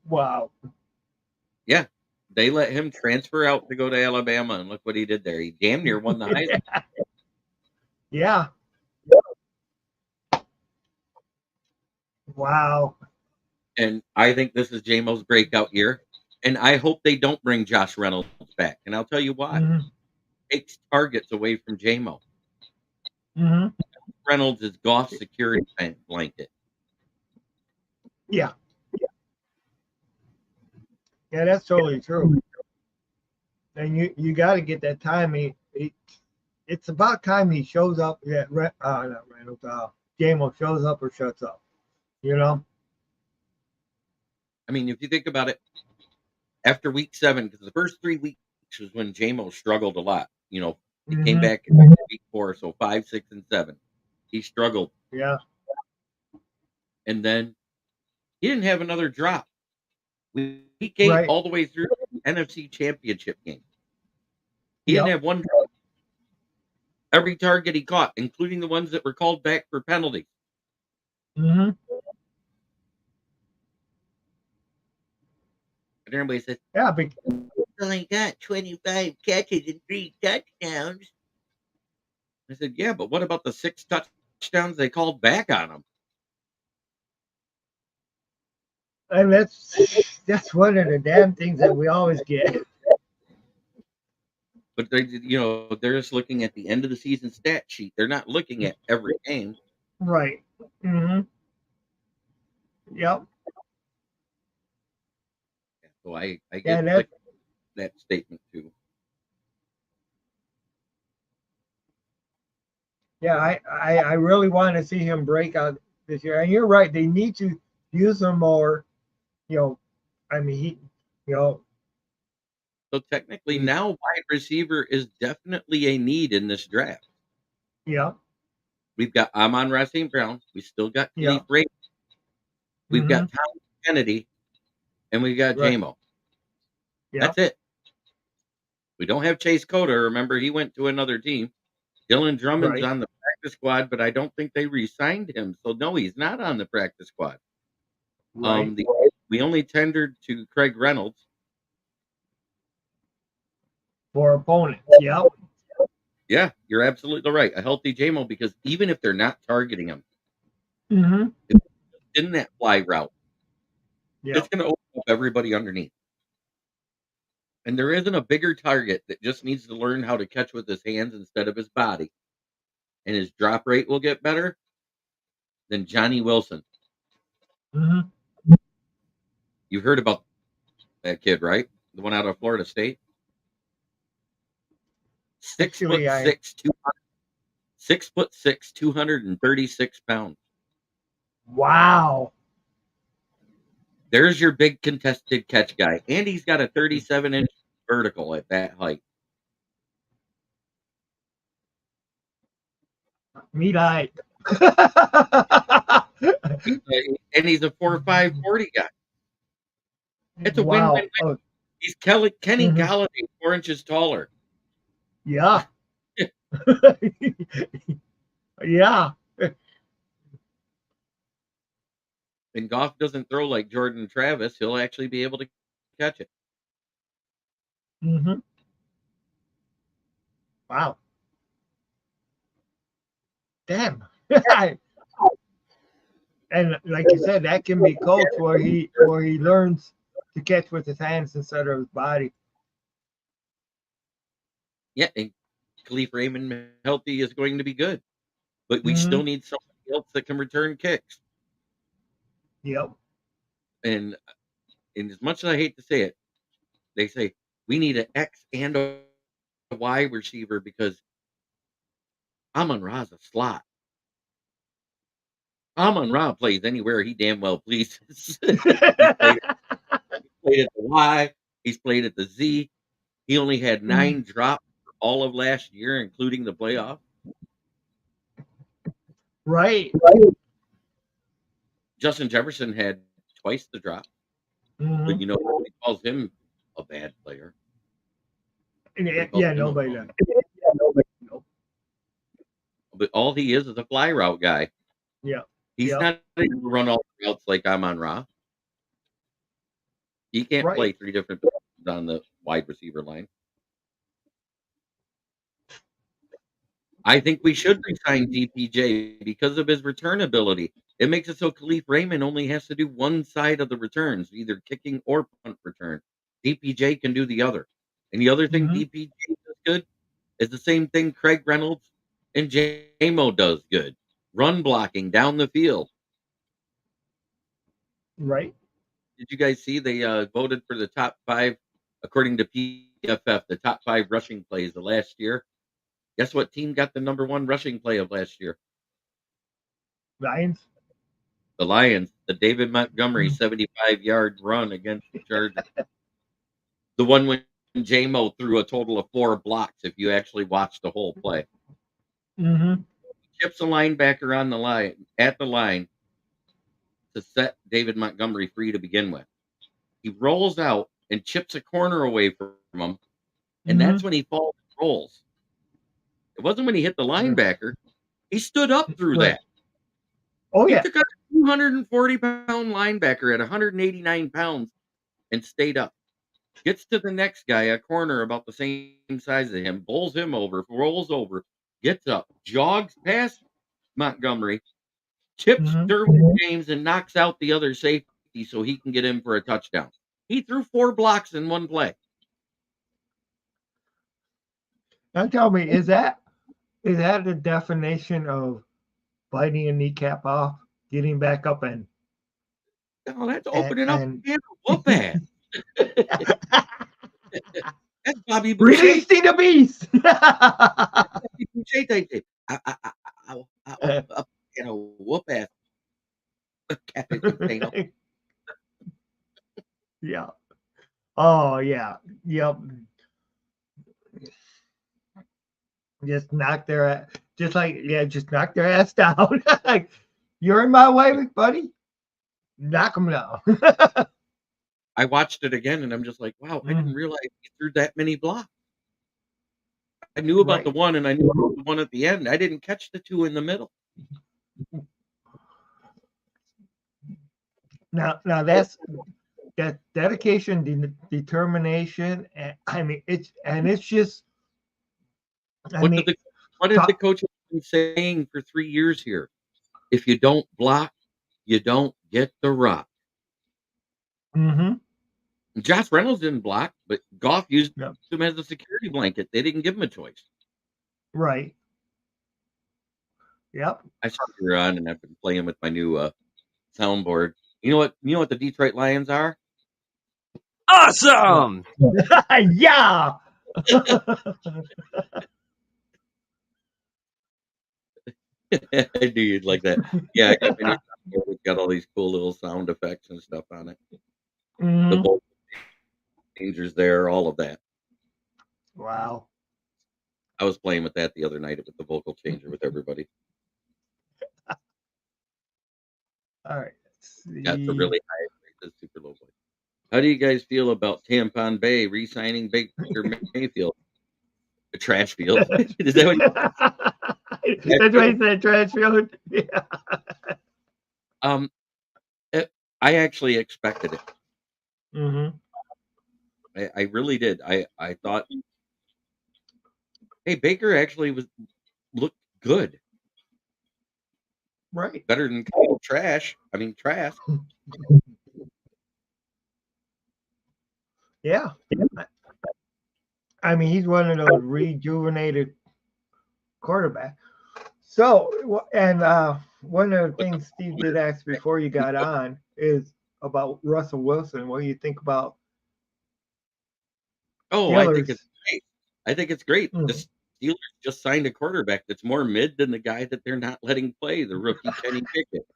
Wow. Yeah. They let him transfer out to go to Alabama, and look what he did there. He damn near won the Heisman. Yeah. Wow. And I think this is J-Mo's breakout year. And I hope they don't bring Josh Reynolds back. And I'll tell you why. Mhm. Takes targets away from J-Mo. Mhm. Reynolds is Goff's security blanket. Yeah. Yeah, that's totally true. And you got to get that time. It's about time he shows up. Yeah, not Reynolds. Jamo shows up or shuts up. You know. I mean, if you think about it, after week 7, because the first 3 weeks was when J-Mo struggled a lot. He came Mhm. back in week 4, so 5, 6, and 7. He struggled. Yeah. And then he didn't have another drop. Week 8 Right. all the way through the NFC Championship game. He didn't Yep. have one drop. Every target he caught, including the ones that were called back for penalties. Mhm. And everybody says, Yeah. only got 25 catches and 3 touchdowns. I said, yeah, but what about the 6 touchdowns they called back on him? And that's one of the damn things that we always get. But they're just looking at the end of the season stat sheet. They're not looking at every game. Right. Mhm. Yep. So I Yeah. get And sick of that statement too. yeah. I really want to see him break out this year. And you're right. They need to use him more. You know. I mean, You know. So technically He, now wide receiver is definitely a need in this draft. yeah. We've got Amon-Ra St. Brown. We still got Yeah. Khalif Ray. We've got Mhm. Tom Kennedy, and we've got Right. JMO. Yeah. That's it. We don't have Chase Cota. Remember, he went to another team. Dylan Drummond's Right. on the practice squad, but I don't think they re-signed him. So no, he's not on the practice squad. Right. We only tendered to Craig Reynolds. For opponents. Yep. Yeah, you're absolutely right. A healthy JMO, because even if they're not targeting him Mhm. in that fly route, it's Yep. going to open up everybody underneath. And there isn't a bigger target that just needs to learn how to catch with his hands instead of his body, and his drop rate will get better than Johnny Wilson. Mhm. You've heard about that kid, right? The one out of Florida State. Six foot Actually, I six, 6'6", 236 pounds. wow. There's your big contested catch guy, and he's got a 37-inch vertical at that height. Meat eye. And he's a 4.5 40 guy. It's a win-win-win. Wow. Oh, He's Kenny mhm. Galladay, 4 inches taller. Yeah. Yeah. And Goff doesn't throw like Jordan Travis. He'll actually be able to catch it. Mhm. Wow. Damn. And like you said, that can be coached where he learns to catch with his hands instead of his body. Yeah, and Khalif Raymond healthy is going to be good. But we still Mhm. need somebody else that can return kicks. Yep. And as much as I hate to say it, they say we need an X and wide receiver because Amon-Ra's a slot. Amon-Ra plays anywhere he damn well pleases. He's played at the Y, he's played at the Z. He only had 9 drops for all of last year, including the playoffs. Right. Justin Jefferson had twice the drop, but nobody calls him a bad player. Yeah, nobody does. But all he is a fly route guy. Yeah. He's not able to run all the routes like Amon-Ra. He can't play 3 different positions on the wide receiver line. I think we should resign DPJ because of his return ability. It makes it so Khalif Raymond only has to do one side of the returns, either kicking or punt return. DPJ can do the other. And the other thing DPJ does good is the same thing Craig Reynolds and JMO does good. Run blocking down the field. Right. Did you guys see they voted for the top 5, according to PFF, the top 5 rushing plays of last year? Guess what team got the number 1 rushing play of last year? Lions. The Lions. The David Montgomery 75-yard run against the Chargers. The one when JMO threw a total of 4 blocks, if you actually watch the whole play. Chips a linebacker on the line, at the line, to set David Montgomery free to begin with. He rolls out and chips a corner away from him, and that's when he falls and rolls. It wasn't when he hit the linebacker. He stood up through that. Oh, He yeah. took out a 240-pound linebacker at 189 pounds and stayed up. Gets to the next guy, a corner about the same size as him, bowls him over, rolls over, gets up, jogs past Montgomery, chips Derwin James, and knocks out the other safety so he can get in for a touchdown. He threw 4 blocks in one play. Now tell me, is that the definition of biting a kneecap off, getting back up and? Oh, that's opening up a can of whoop ass. That's Bobby Boucher. Releasing the beast. Bobby Boucher type thing. You know, whoop ass. Yeah. Oh yeah. Yep. Just knock their just knock their ass down. Like, you're in my way, buddy. Knock them down. I watched it again and I'm just like, wow, I didn't realize he threw that many blocks. I knew about the one and I knew about the one at the end. I didn't catch the 2 in the middle. Now that's that dedication, determination, and I mean it's just. What did the coach been saying for 3 years here? If you don't block, you don't get the rock. Josh Reynolds didn't block, but Goff used him as a security blanket. They didn't give him a choice. Right. Yep. I saw you on, and I've been playing with my new soundboard. You know what the Detroit Lions are? Awesome. Yeah. I knew you'd like that. Yeah, it's got all these cool little sound effects and stuff on it. The vocal changers there, all of that. Wow. I was playing with that the other night with the vocal changer with everybody. All right. That's a really high, that's super low voice. How do you guys feel about Tampon Bay re-signing Baker Mayfield? A trash field. Is that what that's what he said, trash field? Yeah. I actually expected it. I really did. I thought, hey, Baker actually looked good. Right. Better than Kyle Trask. Yeah. I mean, he's one of those rejuvenated quarterbacks. So, and one of the things Steve did ask before you got on is about Russell Wilson. What do you think about? Oh, I think it's great. I think it's great. The Mm. Steelers just signed a quarterback that's more mid than the guy that they're not letting play, the rookie Kenny Pickett.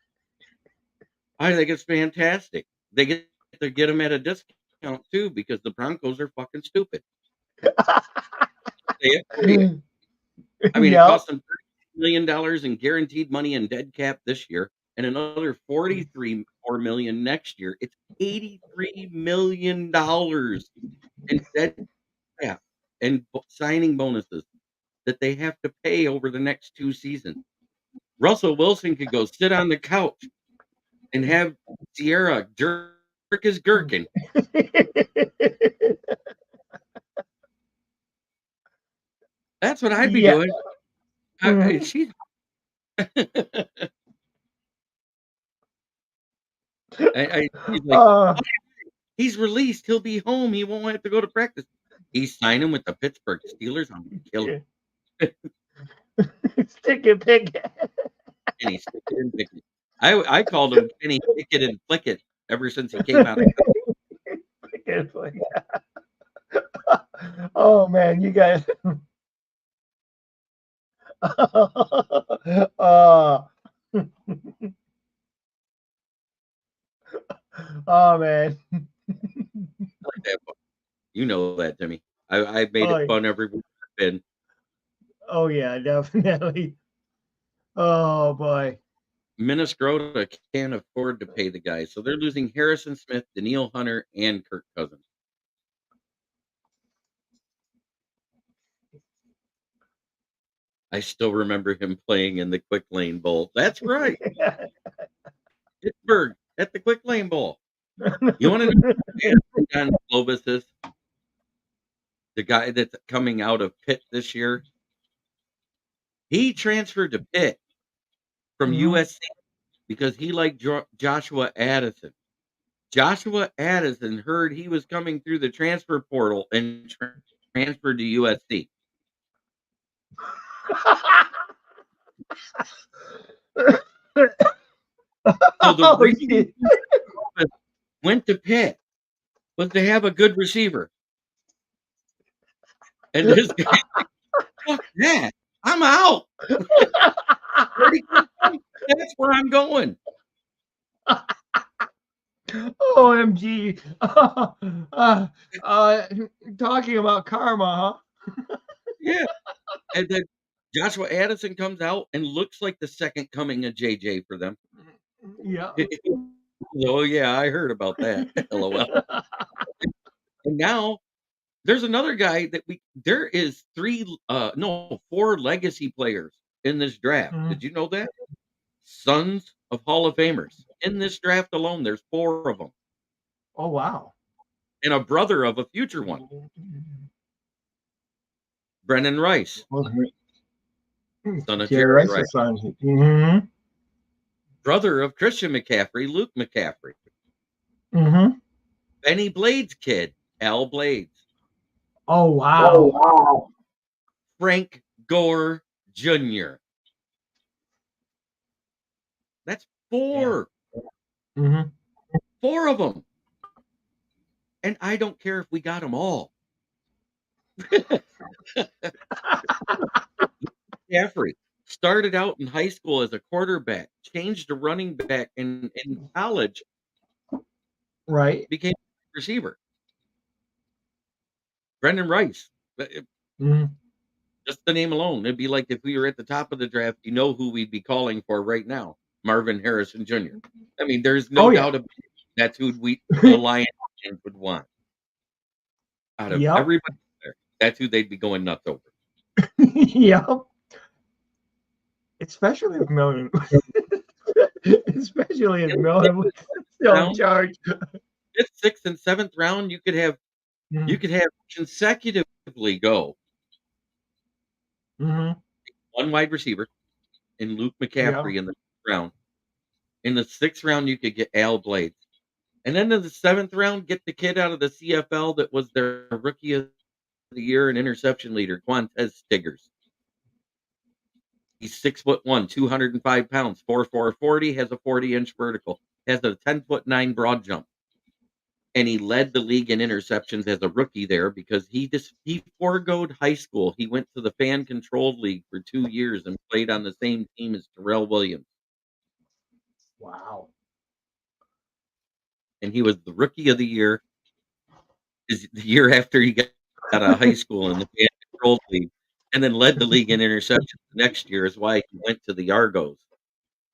I think it's fantastic. They get to get him at a discount too because the Broncos are fucking stupid. They agree. I mean, it Yep. cost them $30 million in guaranteed money and dead cap this year, and another 43 million next year. It's $83 million in dead cap and signing bonuses that they have to pay over the next 2 seasons. Russell Wilson could go sit on the couch and have Sierra jerk his gherkin. That's what I'd be Yeah. doing. Mhm. She's she's like, Uh, he's released. He'll be home. He won't have to go to practice. He's signing with the Pittsburgh Steelers. I'm gonna kill him. Stick and pick. Kenny Stick It and Pick It. I called him Kenny Pick It and Flick It ever since he came out of It's like, oh man, you guys. uh, oh man. like that. You know that, Timmy. I've made Oh, it fun everywhere I've been. oh yeah, definitely. Oh boy. Minnesota can't afford to pay the guys, so they're losing Harrison Smith, Daniil Hunter, and Kirk Cousins. I still remember him playing in the Quick Lane Bowl. That's right, Pittsburgh at the Quick Lane Bowl. You want to know who Don Globus is? The guy that's coming out of Pitt this year. He transferred to Pitt from Mhm. USC because he liked Joshua Addison. Joshua Addison heard he was coming through the transfer portal and transferred to USC. So the Oh reason shit. Globus went to Pitt was to have a good receiver. And this guy, fuck that. I'm out. Where'd he come from? That's where I'm going. OMG. Uh, uh, talking about karma, Yeah. And then Joshua Addison comes out and looks like the second coming of JJ for them. huh? Yeah. Oh yeah, I heard about that. LOL. And now there's another guy that there is four legacy players in this draft. Mhm. Did you know that? Sons of Hall of Famers. In this draft alone, there's four of them. Oh wow. And a brother of a future one, Brennan Rice, son of Jerry Jerry Rice, Rice's son. Mm-hmm. brother of Christian McCaffrey, Luke McCaffrey, Mm-hmm. Benny Blades' kid, Al Blades, Oh wow. Frank Gore Jr. That's Yeah. four. Mm-hmm. Four of them. And I don't care if we got them all. McCaffrey started out in high school as a quarterback, changed to running back, and in college Right. became a receiver. Brendan Rice. Mm-hmm. Just the name alone. It'd be like if we were at the top of the draft, you know who we'd be calling for right now. Marvin Harrison Jr. I mean, there's Oh no yeah. doubt about it. That's who the Lions fans would want. Out of Yep. everybody there, that's who they'd be going nuts over. Yep. Especially if Miller. Especially if In the Miller was still in round, charge. fifth, sixth, and seventh round, you could have Mm-hmm. consecutively go Mm-hmm. one wide receiver in Luke Yeah. McCaffrey in the round. In the sixth round, you could get Al Blades. And then in the seventh round, get the kid out of the CFL that was their rookie of the year and interception leader, Quantez Stiggers. He's 6'1", 205 pounds, 4'4", 40, has a 40-inch vertical, has a 10'9" broad jump. and he led the league in interceptions as a rookie there because he foregoed high school. He went to the fan controlled league for 2 years and played on the same team as Terrell Williams, Wow. and he was the rookie of the year. Is the year after he got out of high school in the fan controlled league, and then led the league in interceptions the next year. Is why he went to the Argos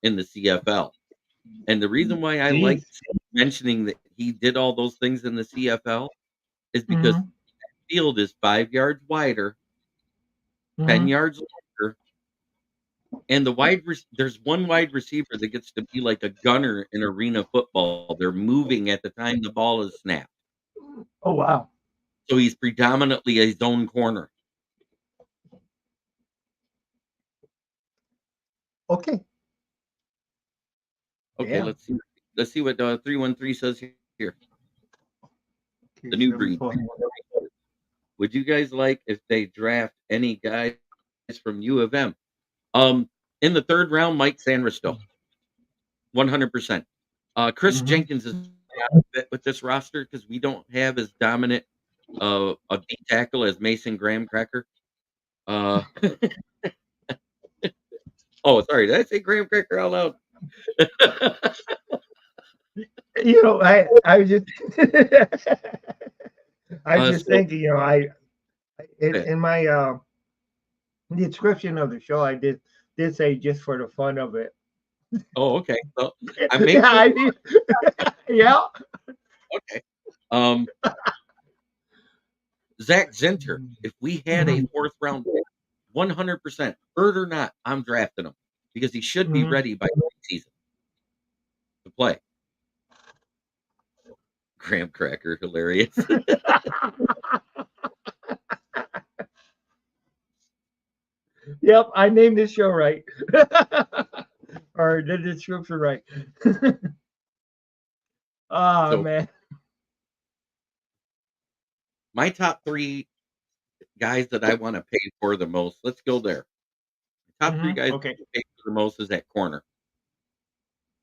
in the CFL. And the reason why I like Jeez. mentioning that he did all those things in the CFL is because Mm-hmm. field is 5 yards wider, 10 Mm-hmm. yards longer, and there's one wide receiver that gets to be like a gunner in arena football. They're moving at the time the ball is snapped. Oh wow. So he's predominantly a zone corner. Okay. Okay, Yeah. let's see what 313 says here. Okay, The new let me breed. pull. Would you guys like if they draft any guys from U of M? In the third round, Mike Sanristo, 100%. Chris Mm-hmm. Jenkins is not a fit with this roster because we don't have as dominant a D tackle as Mason Graham Cracker. Uh, oh, sorry, did I say Graham Cracker out loud? I was just I was just So thinking, yeah. in my description of the show, I did say just for the fun of it. Oh, okay. So I make Yeah, no I did. Yeah. okay. Um, Zach Zinter. If we had a Mhm, fourth round pick, 100%, hurt or not, I'm drafting him because he should be mhm. ready by season to play. Graham Cracker, hilarious. Yep, I named this show right. Or the description right. Oh So man. my top three guys that I want to pay for the most. Let's go there. Top three guys Okay. to pay for the most is at corner.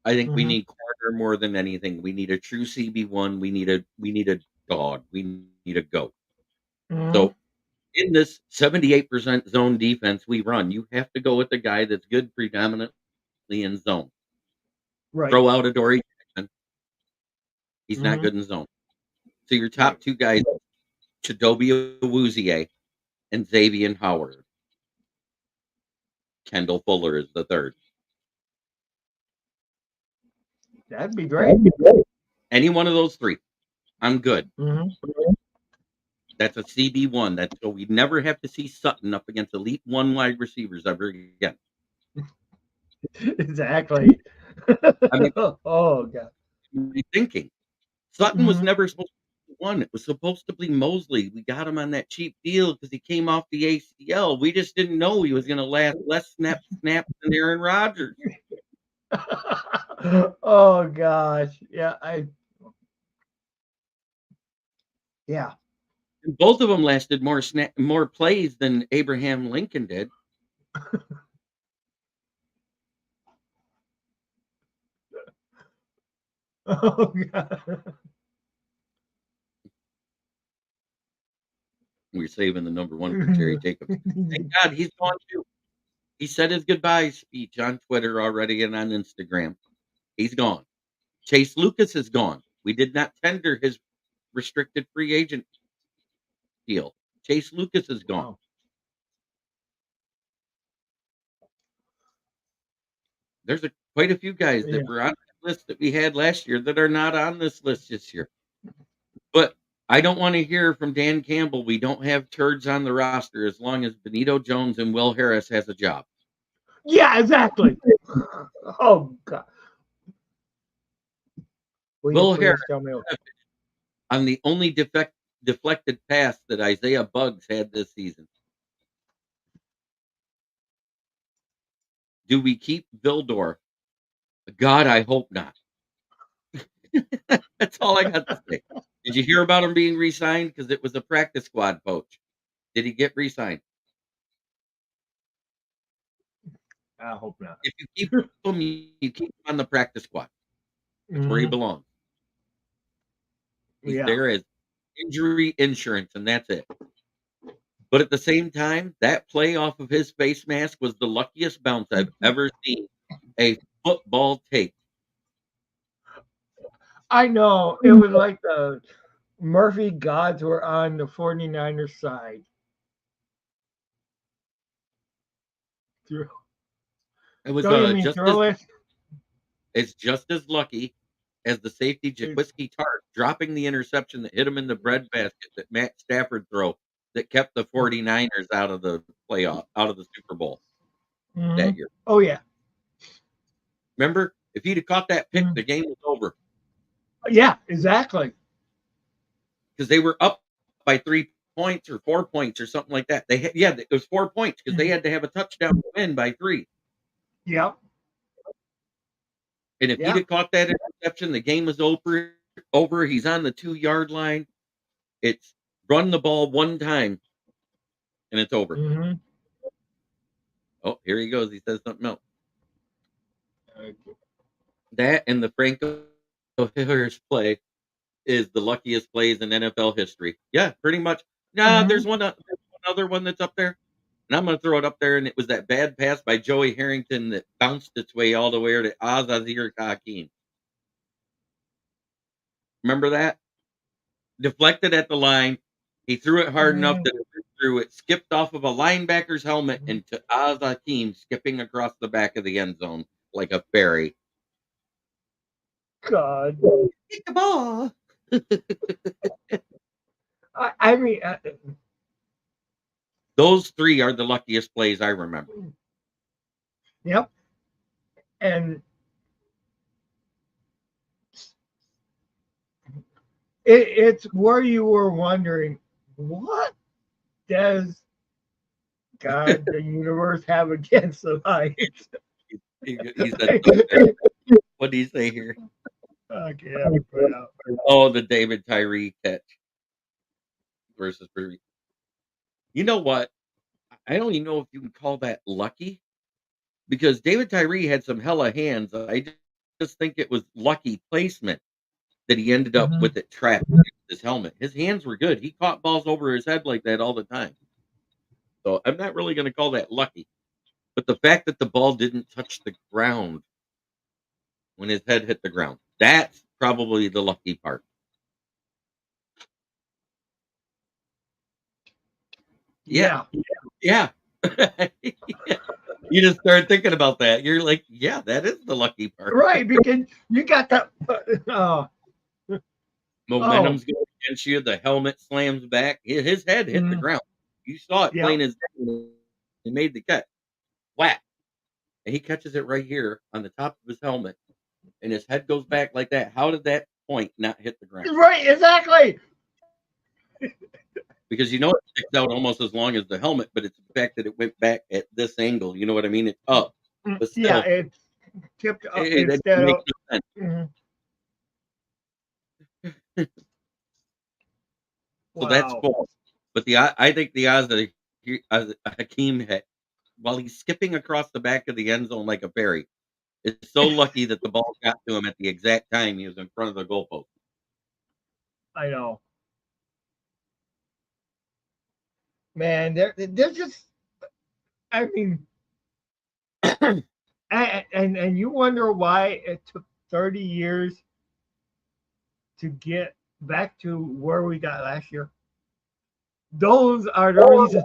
I think we Hmm. need corner more than anything. We need a true CB1. We need a dog. We need a goat. Hmm. So in this 78% zone defense we run, you have to go with the guy that's good predominantly in zone. Right. Throw out Adoree Jackson. He's not Hmm. good in zone. So your Right. top two guys, Chidobe Awuzie and Xavier Howard. Kendall Fuller is the third. That'd be great. Any one of those three, I'm good. Hmm. That's a CB1. That's so we never have to see Sutton up against elite one wide receivers ever again. Exactly. I mean, Oh god. what are you thinking? Sutton was Hmm. never supposed to be one. It was supposed to be Mosley. We got him on that cheap deal because he came off the ACL. We just didn't know he was going to last less snaps than Aaron Rodgers. Oh gosh. Yeah. And both of them lasted more plays than Abraham Lincoln did. Oh god. We're saving the number one for Jerry Jacobs. Thank God he's gone too. He said his goodbye speech on Twitter already and on Instagram. He's gone. Chase Lucas is gone. We did not tender his restricted free agent deal. Chase Lucas is gone. Wow. There's quite a few guys Yeah. that were on the list that we had last year that are not on this list this year. But I don't want to hear from Dan Campbell. We don't have turds on the roster as long as Benito Jones and Will Harris has a job. Yeah, exactly. Oh god. Will you Will Harris please tell me? on the only deflected pass that Isaiah Buggs had this season. Do we keep Vildor? God, I hope not. That's all I got to say. Did you hear about him being re-signed? Because it was a practice squad coach. Did he get re-signed? I hope not. If you keep him, you keep him on the practice squad. That's where he Hmm. belongs. He's Yeah. there as injury insurance, and that's it. But at the same time, that play off of his face mask was the luckiest bounce I've ever seen a football take. I know. It was like the Murphy gods were on the 49ers side. Through- It was Don't you mean throw it? it's just as lucky as the safety Jaquiski Tart dropping the interception that hit him in the breadbasket that Matt Stafford throw that kept the 49ers out of the playoff, out of the Super Bowl Mm-hmm. that year. Oh, yeah. Remember, if he'd have caught that pick, Mm-hmm. the game was over Yeah, exactly. because they were up by 3 points or 4 points or something like that. It was 4 points because they had to have a touchdown to win by 3. Yep. And if he'd Yeah. have caught that interception, the game was over. Over. He's on the 2-yard line. It's run the ball one time, and it's over. Mm-hmm. Oh, here he goes. He says something else. That and the Franco Harris play is the luckiest plays in NFL history. Yeah, pretty much. Nah, Mm-hmm. there's one other one that's up there, and I'm going to throw it up there. And it was that bad pass by Joey Harrington that bounced its way all the way to Azazir Hakim. Remember that? Deflected at the line. He threw it hard enough that it went through. It skipped off of a linebacker's helmet into Az Hakim skipping across the back of the end zone like a fairy. God. Kick the ball. I mean, Those 3 are the luckiest plays I remember. yep. And it's where you were wondering, what does God, the universe, have against the Lions? He said something. What do you say here? Okay, let me put it out. Oh, the David Tyree catch versus Purdy. You know what? I don't even know if you can call that lucky because David Tyree had some hella hands. I just think it was lucky placement that he ended up Mm-hmm. with it trapped in his helmet. His hands were good. He caught balls over his head like that all the time. So I'm not really going to call that lucky. But the fact that the ball didn't touch the ground when his head hit the ground, that's probably the lucky part. Yeah. Yeah. Yeah. You just start thinking about that. You're like, yeah, that is the lucky part. Right, because you got that. Oh, Momentum's going against you. The helmet slams back. His head hit the ground. You saw it yeah. plain as day. He made the catch. Whack. And he catches it right here on the top of his helmet. And his head goes back like that. How did that point not hit the ground? Right, exactly. Because you know it sticks out almost as long as the helmet, but it's the fact that it went back at this angle. You know what I mean? It's up. But Yeah, still, it's tipped up that instead makes of. no sense. So that's Wow. false. But I think the odds that Hakeem had, while he's skipping across the back of the end zone like a fairy, is so lucky that the ball got to him at the exact time he was in front of the goalpost. I know. Man, they're just. I mean, and you wonder why it took 30 years to get back to where we got last year. Those are the reasons.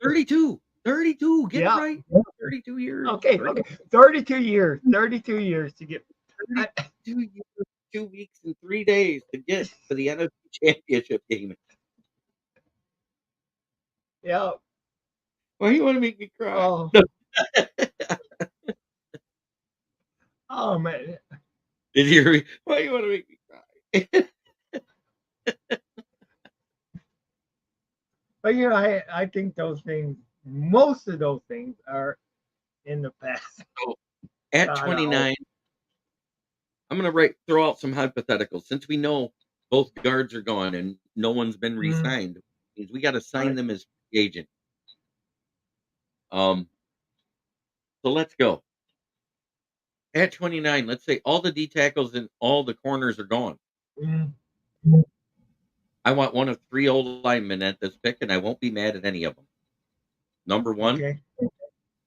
32. 32. Get it Yeah. right. 32 years. Okay. 32 years. 32 years to get. 32 years, 2 weeks, and 3 days to get to the NFC Championship game. Yeah. Why you want to make me cry? Oh. Oh man. Did you hear me? Why you want to make me cry? But I think those things, most of those things, are in the past. So, at 29, I'm going to throw out some hypotheticals. Since we know both guards are gone and no one's been re-signed, means we got to sign them as free agent. So let's go. At 29, let's say all the D tackles and all the corners are gone. I want one of 3 old linemen at this pick, and I won't be mad at any of them. Number 1, Okay.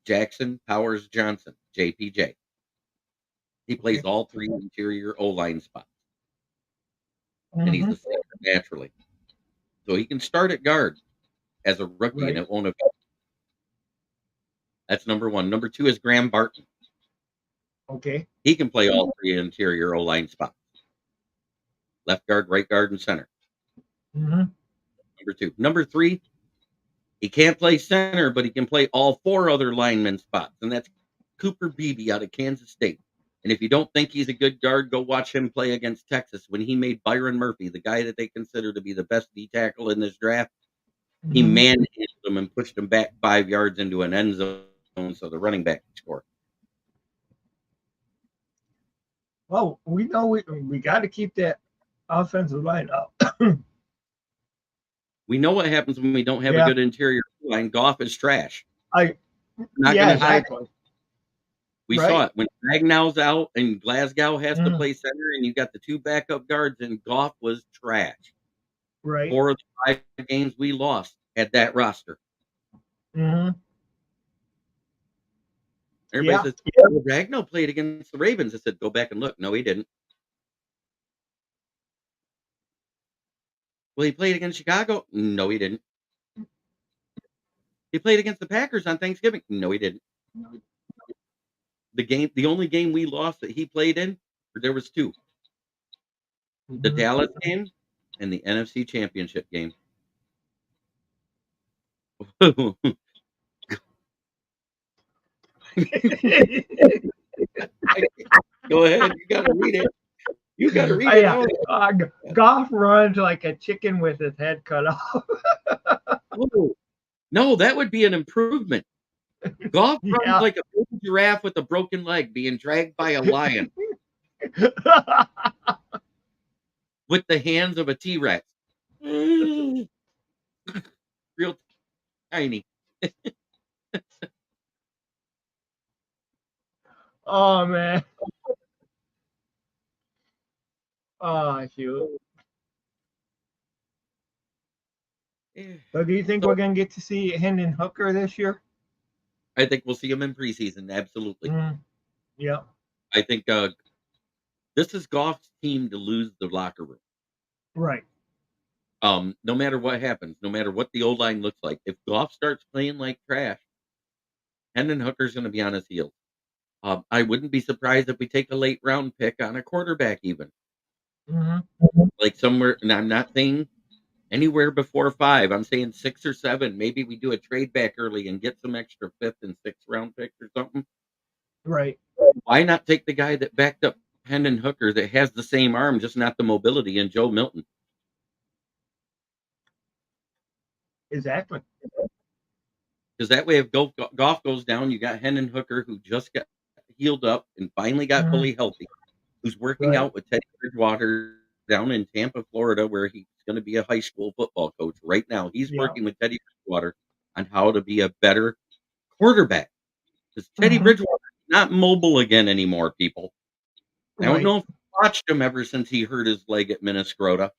Jackson Powers Johnson, JPJ. He plays Okay. all 3 interior O-line spots, and he's Mm-hmm. a center naturally. So he can start at guard as a rookie, and Right. it won't affect. That's number 1. Number 2 is Graham Barton. Okay. He can play all 3 interior O-line spots, left guard, right guard, and center. Mm-hmm. Number 2. Number 3, he can't play center, but he can play all 4 other linemen spots, and that's Cooper Beebe out of Kansas State. And if you don't think he's a good guard, go watch him play against Texas when he made Byron Murphy, the guy that they consider to be the best D tackle in this draft. He Mm-hmm. manhandled him and pushed him back 5 yards into an end zone so the running back could score. Well, we know we got to keep that offensive line up. We know what happens when we don't have a Yeah. good interior line. Goff is trash. I. I'm not Yeah. going to hide it. Exactly. We Right. saw it when Ragnow's out and Glasgow has to Mm. play center, and you got the 2 backup guards, and Goff was trash. Right. 4 of the 5 games we lost had that roster. Mm-hmm. Everybody Yeah. says, well, Ragnow played against the Ravens. I said, go back and look. No, he didn't. Well, he played against Chicago. No, he didn't. He played against the Packers on Thanksgiving. No, he didn't. The only game we lost that he played in, there was 2. The Mm-hmm. Dallas game and the NFC Championship game. Go ahead. You got to read it. You got to read it. Yeah. Goff runs like a chicken with his head cut off. Oh, no, that would be an improvement. Goff runs Yeah. like a baby giraffe with a broken leg being dragged by a lion with the hands of a T-Rex. Real tiny. Oh man. Oh shoot. So do you think we're gonna get to see Hendon Hooker this year? I think we'll see him in preseason. Absolutely. Yeah. I think this is Goff's team to lose the locker room. Right. No matter what happens, no matter what the old line looks like, if Goff starts playing like trash, Hendon Hooker's going to be on his heels. I wouldn't be surprised if we take a late round pick on a quarterback, even like somewhere. And I'm not saying anywhere before 5. I'm saying 6 or 7. Maybe we do a trade back early and get some extra 5th and 6th round picks or something. Right. Why not take the guy that backed up Hendon Hooker that has the same arm, just not the mobility, and Joe Milton? Exactly. Because that way, if Goff goes down, you got Hendon Hooker, who just got healed up and finally got fully healthy, who's working out with Teddy Bridgewater down in Tampa, Florida, where he's going to be a high school football coach right now. He's working with Teddy Bridgewater on how to be a better quarterback. Because Teddy Bridgewater is not mobile again anymore, people. I don't know if you watched him ever since he hurt his leg at Minnesota.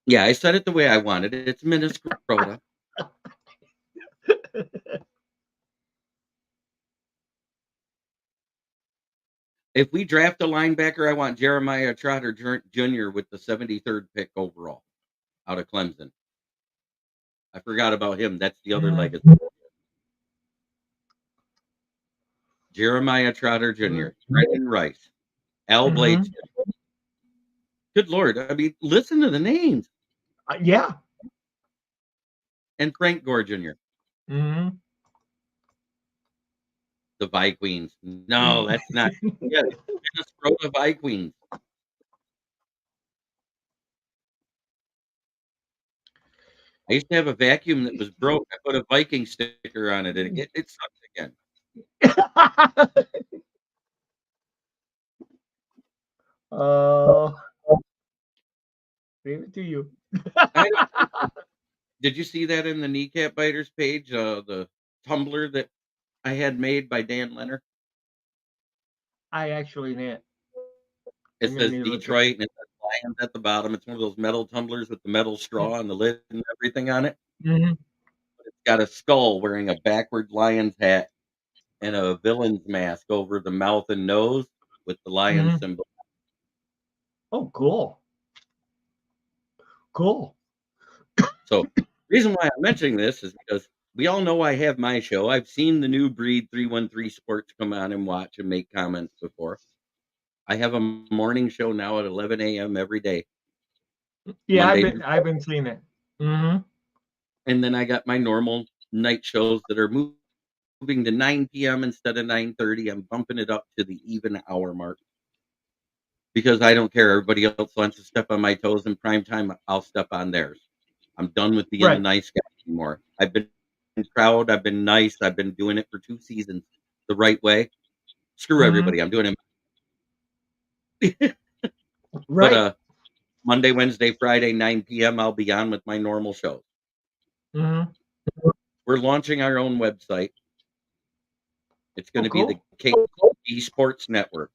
Yeah, I said it the way I wanted it. It's Minnesota. If we draft a linebacker, I want Jeremiah Trotter Jr. with the 73rd pick overall out of Clemson. I forgot about him. That's the other leg. Jeremiah Trotter Jr., Brendan Rice, Al Blades. Good Lord. I mean, listen to the names. Yeah. And Frank Gore Jr. The Vikings. No, that's not. Yeah, Minnesota Vikings. I used to have a vacuum that was broke. I put a Viking sticker on it, and it sucks again. Leave it to you. Did you see that in the Kneecap Biters page? The tumbler that I had made by Dan Leonard? I actually didn't. It I'm gonna says need to look at. Detroit, and it says Lions at the bottom. It's one of those metal tumblers with the metal straw and the lid and everything on it. Mm-hmm. It's got a skull wearing a backward Lions hat and a villain's mask over the mouth and nose with the lion Mm-hmm. symbol. Oh, cool. Cool. So, the reason why I'm mentioning this is because we all know I have my show. I've seen the new Breed 313 Sports come on and watch and make comments before. I have a morning show now at 11 a.m. every day, Yeah, Monday through I've been seeing it. Mm-hmm. and then I got my normal night shows that are moving to 9 p.m. instead of 9:30. I'm bumping it up to the even hour mark because I don't care. Everybody else wants to step on my toes in prime time. I'll step on theirs. I'm done with being the Right. nice guy anymore. I've been proud. I've been nice. I've been doing it for 2 seasons the right way. Screw Mm-hmm. everybody. I'm doing it. But Right. Monday, Wednesday, Friday, 9 p.m. I'll be on with my normal shows. Mm-hmm. We're launching our own website. It's going Oh, to be the cool. KC Sports Network.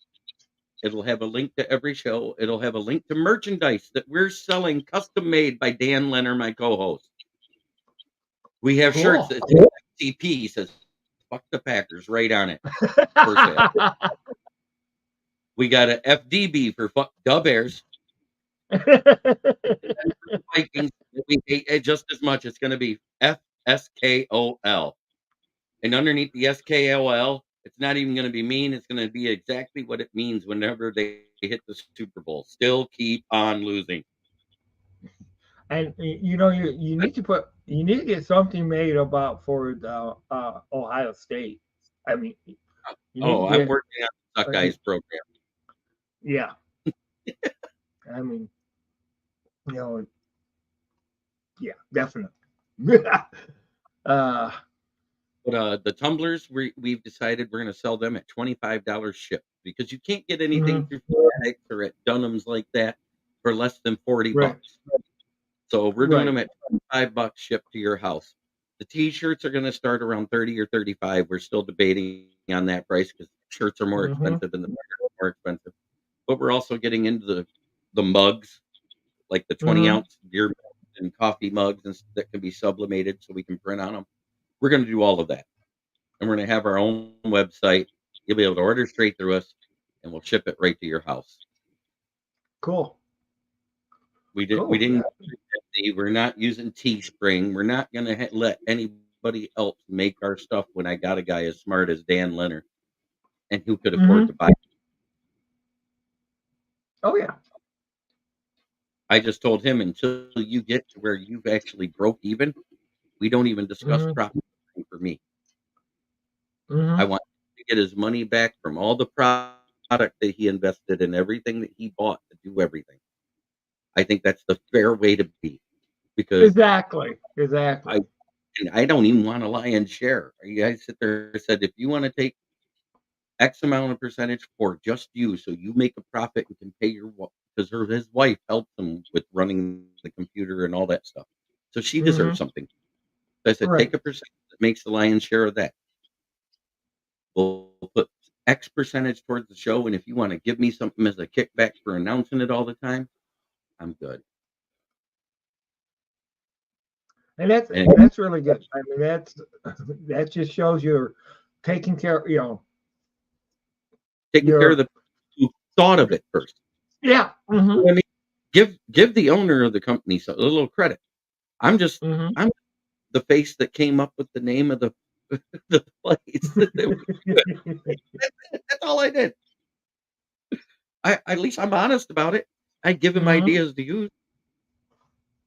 It'll have a link to every show. It'll have a link to merchandise that we're selling custom made by Dan Leonard, my co-host. We have shirts Cool. that say CP says fuck the Packers right on it for sale. We got a FDB for fuck the Bears. And then for the Vikings, that we hate it just as much. It's going to be FSKOL. And underneath the SKOL, it's not even going to be mean. It's going to be exactly what it means whenever they hit the Super Bowl. Still keep on losing. And you need to get something made about for the Ohio State. I mean, you need to Oh, I'm get working on the Suck Guys program. yeah. I mean, you know, yeah, definitely. uh, But the tumblers, we've decided we're going to sell them at $25 shipped because you can't get anything mhm, through Fanatics or at Dunham's like that for less than 40 right, bucks. So we're doing right. them at $25 shipped to your house. The t-shirts are going to start around 30 or 35. We're still debating on that price because shirts are more Hmm. expensive and the bags are more expensive. But we're also getting into the mugs, like the 20 Hmm. ounce beer mugs and coffee mugs that can be sublimated so we can print on them. We're going to do all of that. And we're going to have our own website. You'll be able to order straight through us and we'll ship it right to your house. Cool. We Cool. didn't Yeah. we're not using Teespring. We're not going to let anybody else make our stuff when I got a guy as smart as Dan Leonard and who could afford to Hmm. buy it. Oh yeah. I just told him until you get to where you've actually broke even, we don't even discuss Hmm. profit for me. I Hmm. want him to get his money back from all the product that he invested in everything that he bought to do everything. I think that's the fair way to be because Exactly. I Exactly. and I don't even want a lion's share. I sit there and said, if you want to take X amount of percentage for just you, so you make a profit and can pay your because his wife helps him with running the computer and all that stuff, so she Hmm. deserves something. So I said, take Right. a percentage that makes the lion's share of that. We'll put X percentage towards the show, and if you want to give me something as a kickback for announcing it all the time, I'm good. And And that's really good. I mean, that just shows you're taking care. taking care of You're the people who thought of it first. yeah. You know Hmm. what I mean? Give the owner of the company a little credit. I'm just Hmm. I'm the face that came up with the name of the the place. That's all I did. At least I'm honest about it. I give him Hmm. ideas to use.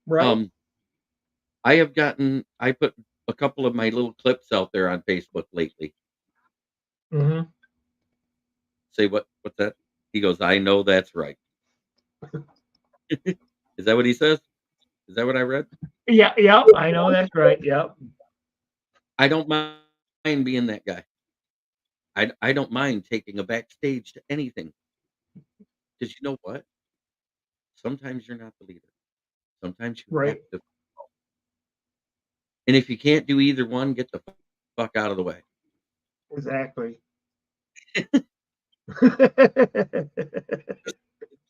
Right. Um, I put a couple of my little clips out there on Facebook lately. Hmm. Say what's that? He goes, I know that's right. Is that what he says? Is that what I read? Yeah. Yep. I know that's right. Yep. I don't mind being that guy. I don't mind taking a backstage to anything. Because you know what? Sometimes you're not the leader. Sometimes you have Right. to. And if you can't do either one, get the fuck out of the way. Exactly.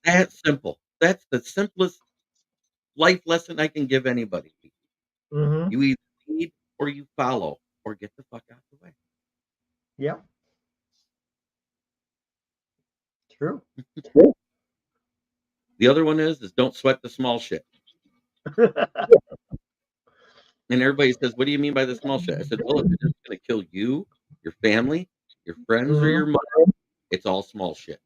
that simple. That's the simplest life lesson I can give anybody. Mm-hmm. You either lead or you follow, or get the fuck out the way. Yep. True. The other one is don't sweat the small shit. And everybody says, "What do you mean by the small shit?" I said, "Well, if it's going to kill you, your family, your friends, or Mm-hmm. your money, it's all small shit."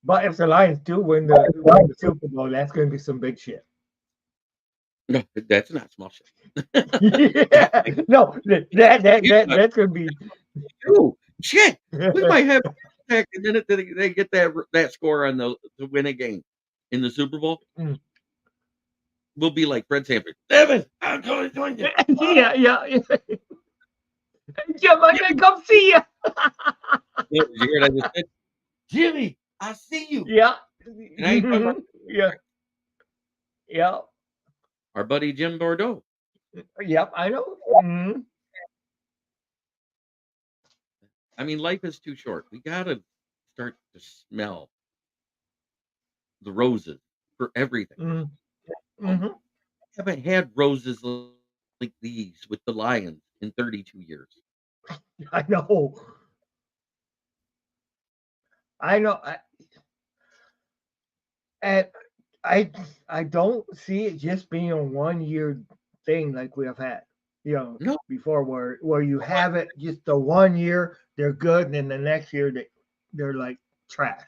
But if the Lions do win the Super Bowl, that's going to be some big shit. No, that's not small shit. That's Yeah. big. No, You got that's going to be. you. Shit, we might have a attack the minute that they get that score on the to win a game in the Super Bowl. Mm. We'll be like Fred Sanford. Devin, I'm going to join you. Yeah, yeah. Jim, I'm Jimmy, going to come see you. did you hear what I just said? Jimmy, I see you. Yeah. And I ain't talking about Yeah. Yeah. our buddy Jim Bordeaux. Yep. I know. Mm-hmm. I mean, life is too short. We gotta start to smell the roses for everything. Mm-hmm. I haven't had roses like these with the Lions in 32 years. I know. I know. And I I don't see it just being a 1 year thing like we have had, No, before where you have it just the 1 year they're good and then the next year they're like trash.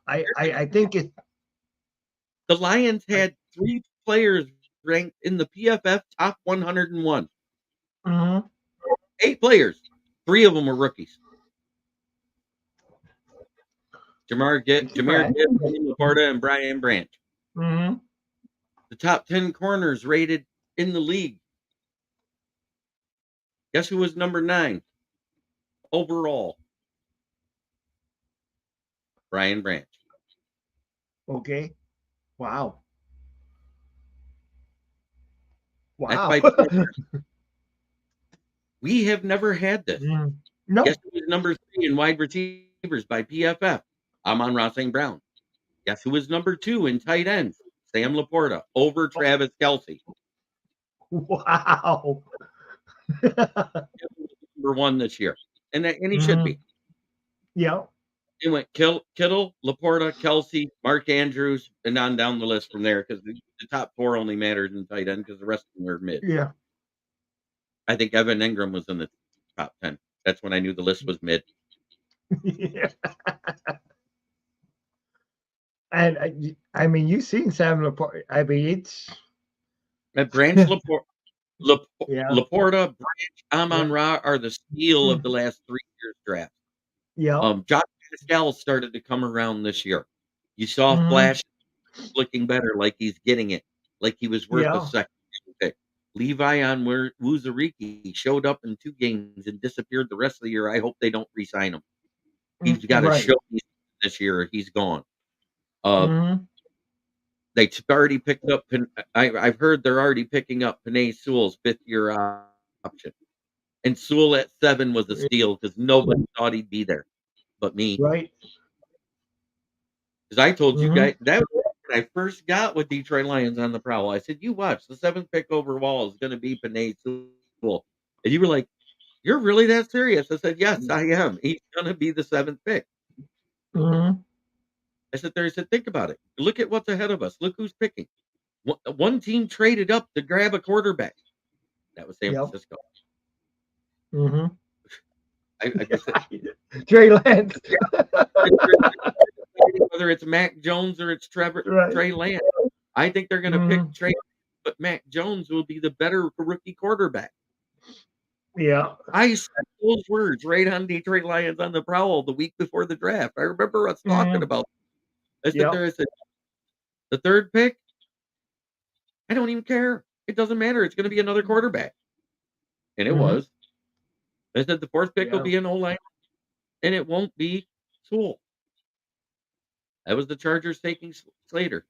I think it's the Lions like had 3 players ranked in the PFF top 101. hmm 8 players. 3 of them were rookies. makes you Jameer mad. Gibbs, Ian Laporta, and Brian Branch. Hmm The top 10 corners rated in the league. Guess who was number 9 overall? Brian Branch. Okay. Wow. That's Wow. by PFF. We have never had this. Mm. Guess No. who was number 3 in wide receivers by PFF? Amon-Ra St. Brown. Guess who was number 2 in tight ends? Sam Laporta over Oh, Travis Kelce. wow. Number 1 this year. And he should Hmm be. Yeah. It went Kittle, Laporta, Kelce, Mark Andrews, and on down the list from there because the top 4 only mattered in tight end because the rest of them were mid. Yeah. I think Evan Ingram was in the top 10. That's when I knew the list was mid. Yeah. And I mean, you've seen Sam Laporte. I mean, it's And Branch yeah, Laporta, Branch, yeah, Amon-Ra are the steal of the mm, last 3 years draft. yeah, Josh Pascal started to come around this year. You saw mhm, flash looking better, like he's getting it, like he was worth a yeah, second pick. Levi on Wuzariki showed up in 2 games and disappeared the rest of the year. I hope they don't re-sign him. He's got to right, show me this year he's gone. Uh, mhm, they already picked up. I've heard they're already picking up Panay Sewell's 5th-year option, and Sewell at 7 was a steal because nobody thought he'd be there, but me. right, Because I told you mhm, guys that was when I first got with Detroit Lions on the prowl. I said, "You watch, the 7th pick overall is going to be Panay Sewell," and you were like, "You're really that serious?" I said, "Yes, I am. He's going to be the 7th pick." mhm, I said, "There." I said, "Think about it. Look at what's ahead of us. Look who's picking." One team traded up to grab a quarterback. That was San yep, Francisco. mhm. I just said, Trey Lance, whether it's Mac Jones or it's right, Trey Lance, I think they're going to pick mhm, Trey, but Mac Jones will be the better rookie quarterback. yeah, I said those words right on Detroit Lions on the prowl the week before the draft. I remember us talking mhm, about it. I said yep, there, I said, the 3rd pick, I don't even care. It doesn't matter. It's going to be another quarterback. And it mhm, was. I said the 4th pick will yeah, be an O-line, and it won't be Sewell. That was the Chargers taking Slater.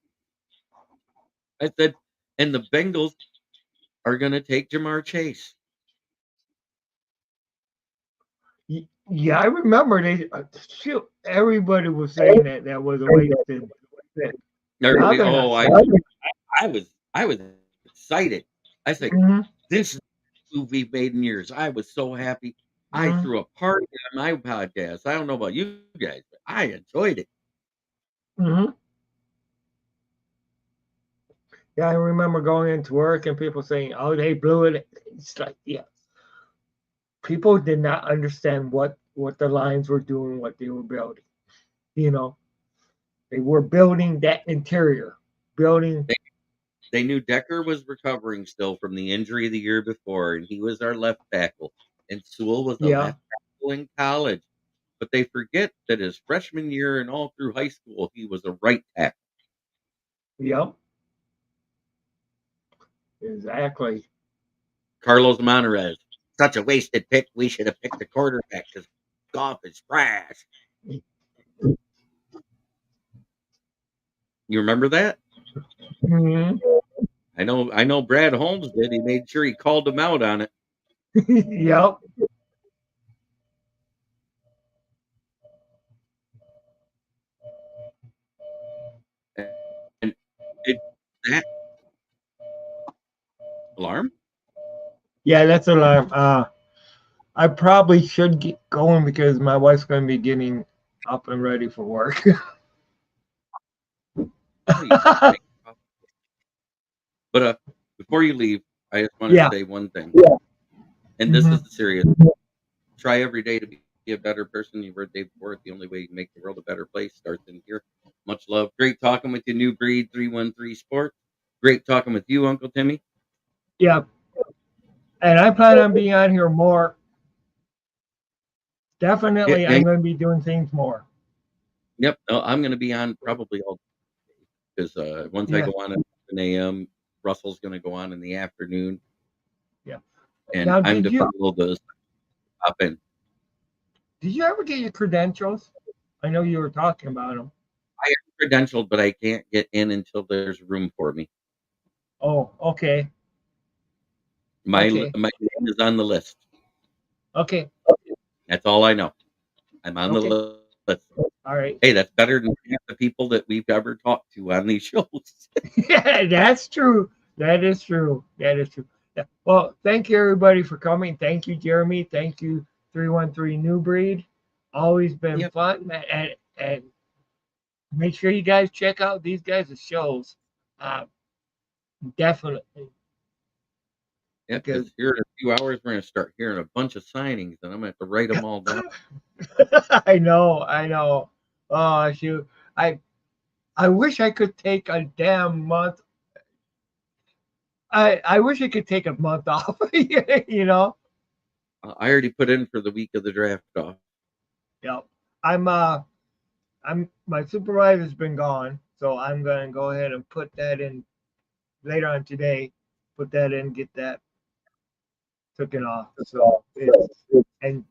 I said, and the Bengals are going to take Jamar Chase. Yeah, I remember they. Shoot, everybody was saying that that was a wasted pick. Now Everybody, they're not oh, saying. I was excited. I said, Mm-hmm, this is the move we've made in years. I was so happy. I mm-hmm, threw a party on my podcast. I don't know about you guys, but I enjoyed it. mm-hmm. Yeah, I remember going into work and people saying, "Oh, they blew it." It's like, yeah, people did not understand what the Lions were doing, what they were building. You know, they were building that interior, building. They, they knew Decker was recovering still from the injury the year before, and he was our left tackle. And Sewell was a Yeah, left tackle in college. But they forget that his freshman year and all through high school, he was a right tackle. yep, exactly. Carlos Monterez, such a wasted pick. We should have picked a quarterback because Goff is trash. You remember that? Mm-hmm. I know Brad Holmes did. He made sure he called him out on it. Yep. And did that alarm? Yeah, that's alarm. I probably should get going because my wife's going to be getting up and ready for work. Oh, you better make it. But before you leave, I just want to Yeah. say one thing, and this Hmm. is serious. Try every day to be a better person. You've heard Dave before. The only way you make the world a better place starts in here. Much love. Great talking with you, New Breed 313 Sports. Great talking with you, Uncle Timmy. Yeah. And I plan on being on here more. Yeah, Definitely, yeah, I'm going to be doing things more. yep. No, I'm going to be on probably all because once I Yeah. go on at 7 a.m., Russell's going to go on in the afternoon, Yeah. and Now, I'm to follow the up in. did you ever get your credentials? I know you were talking about them. I am credentialed, but I can't get in until there's room for me. Oh, okay. My Okay. my name is on the list. Okay. That's all I know. I'm on the Okay. list. All right. Hey, that's better than half the people that we've ever talked to on these shows. Yeah, that's true. That is true. That is true. Yeah. Well, thank you everybody for coming. Thank you, Jeremy. Thank you, 313 New Breed. Always been Yep. fun. And make sure you guys check out these guys' shows. Uh, definitely. Yep, Because because here in a few hours, we're going to start hearing a bunch of signings, and I'm going to have to write them all down. I know, I know. Oh shoot. I I wish I could take a damn month. I wish I could take a month off. You know? I already put in for the week of the draft off. Yep. I'm I'm my supervisor's been gone, so I'm gonna go ahead and put that in later on today. Put that in, get that taken off. So it's and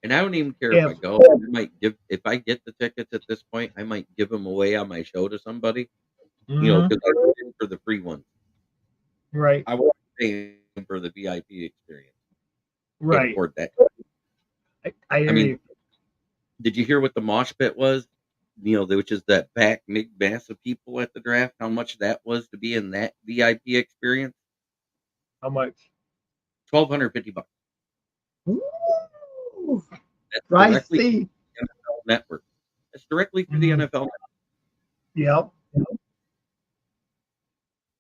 And I don't even care if I if go. I might give if I get the tickets at this point, I might give them away on my show to somebody. mhm, Because I put in for the free ones. right, I won't pay for the VIP experience. Can't right. afford that. I I hear mean, you. did you hear what the mosh pit was? Which is that back big mass of people at the draft. How much that was to be in that VIP experience? How much? $1,250. Ooh, That's directly from pricey. the NFL Network. That's directly through the Mm, NFL. yep.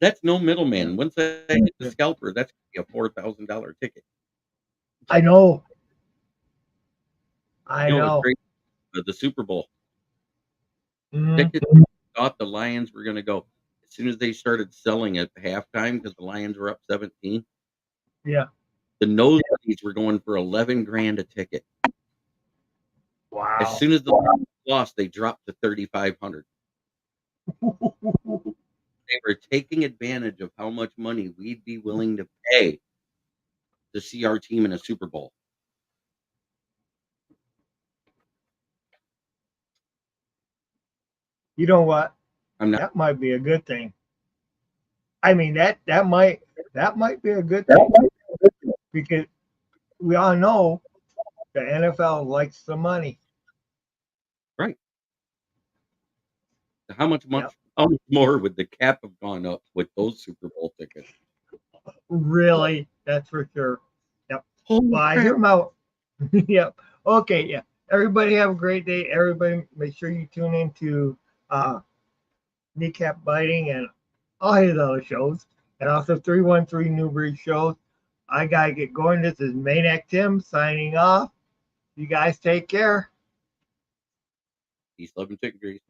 That's no Yeah. middleman. Once I hit the scalper, that's gonna be a $4,000 ticket. I know. I It was know. great. The Super Bowl Mm, tickets. Thought the Lions were going to go as soon as they started selling at halftime because the Lions were up 17. yeah. The nosebleeds were going for 11 grand a ticket. As Wow. soon as the Lions lost, they dropped to 3,500. They were taking advantage of how much money we'd be willing to pay to see our team in a Super Bowl. You know what? I'm not. That might be a good thing. I mean that might be a good thing because we all know. The NFL likes the money. Right. How much Yep. how much more would the cap have gone up with those Super Bowl tickets? Really, that's for sure. Yep. Holy Well, I crap. hear about. Yep. Okay. Yeah. Everybody have a great day. Everybody, make sure you tune into uh, Kneecap Biting and all his other shows, and also 313 Newbury shows. I gotta get going. This is Maniac Tim signing off. You guys take care. Peace, love, and chicken grease.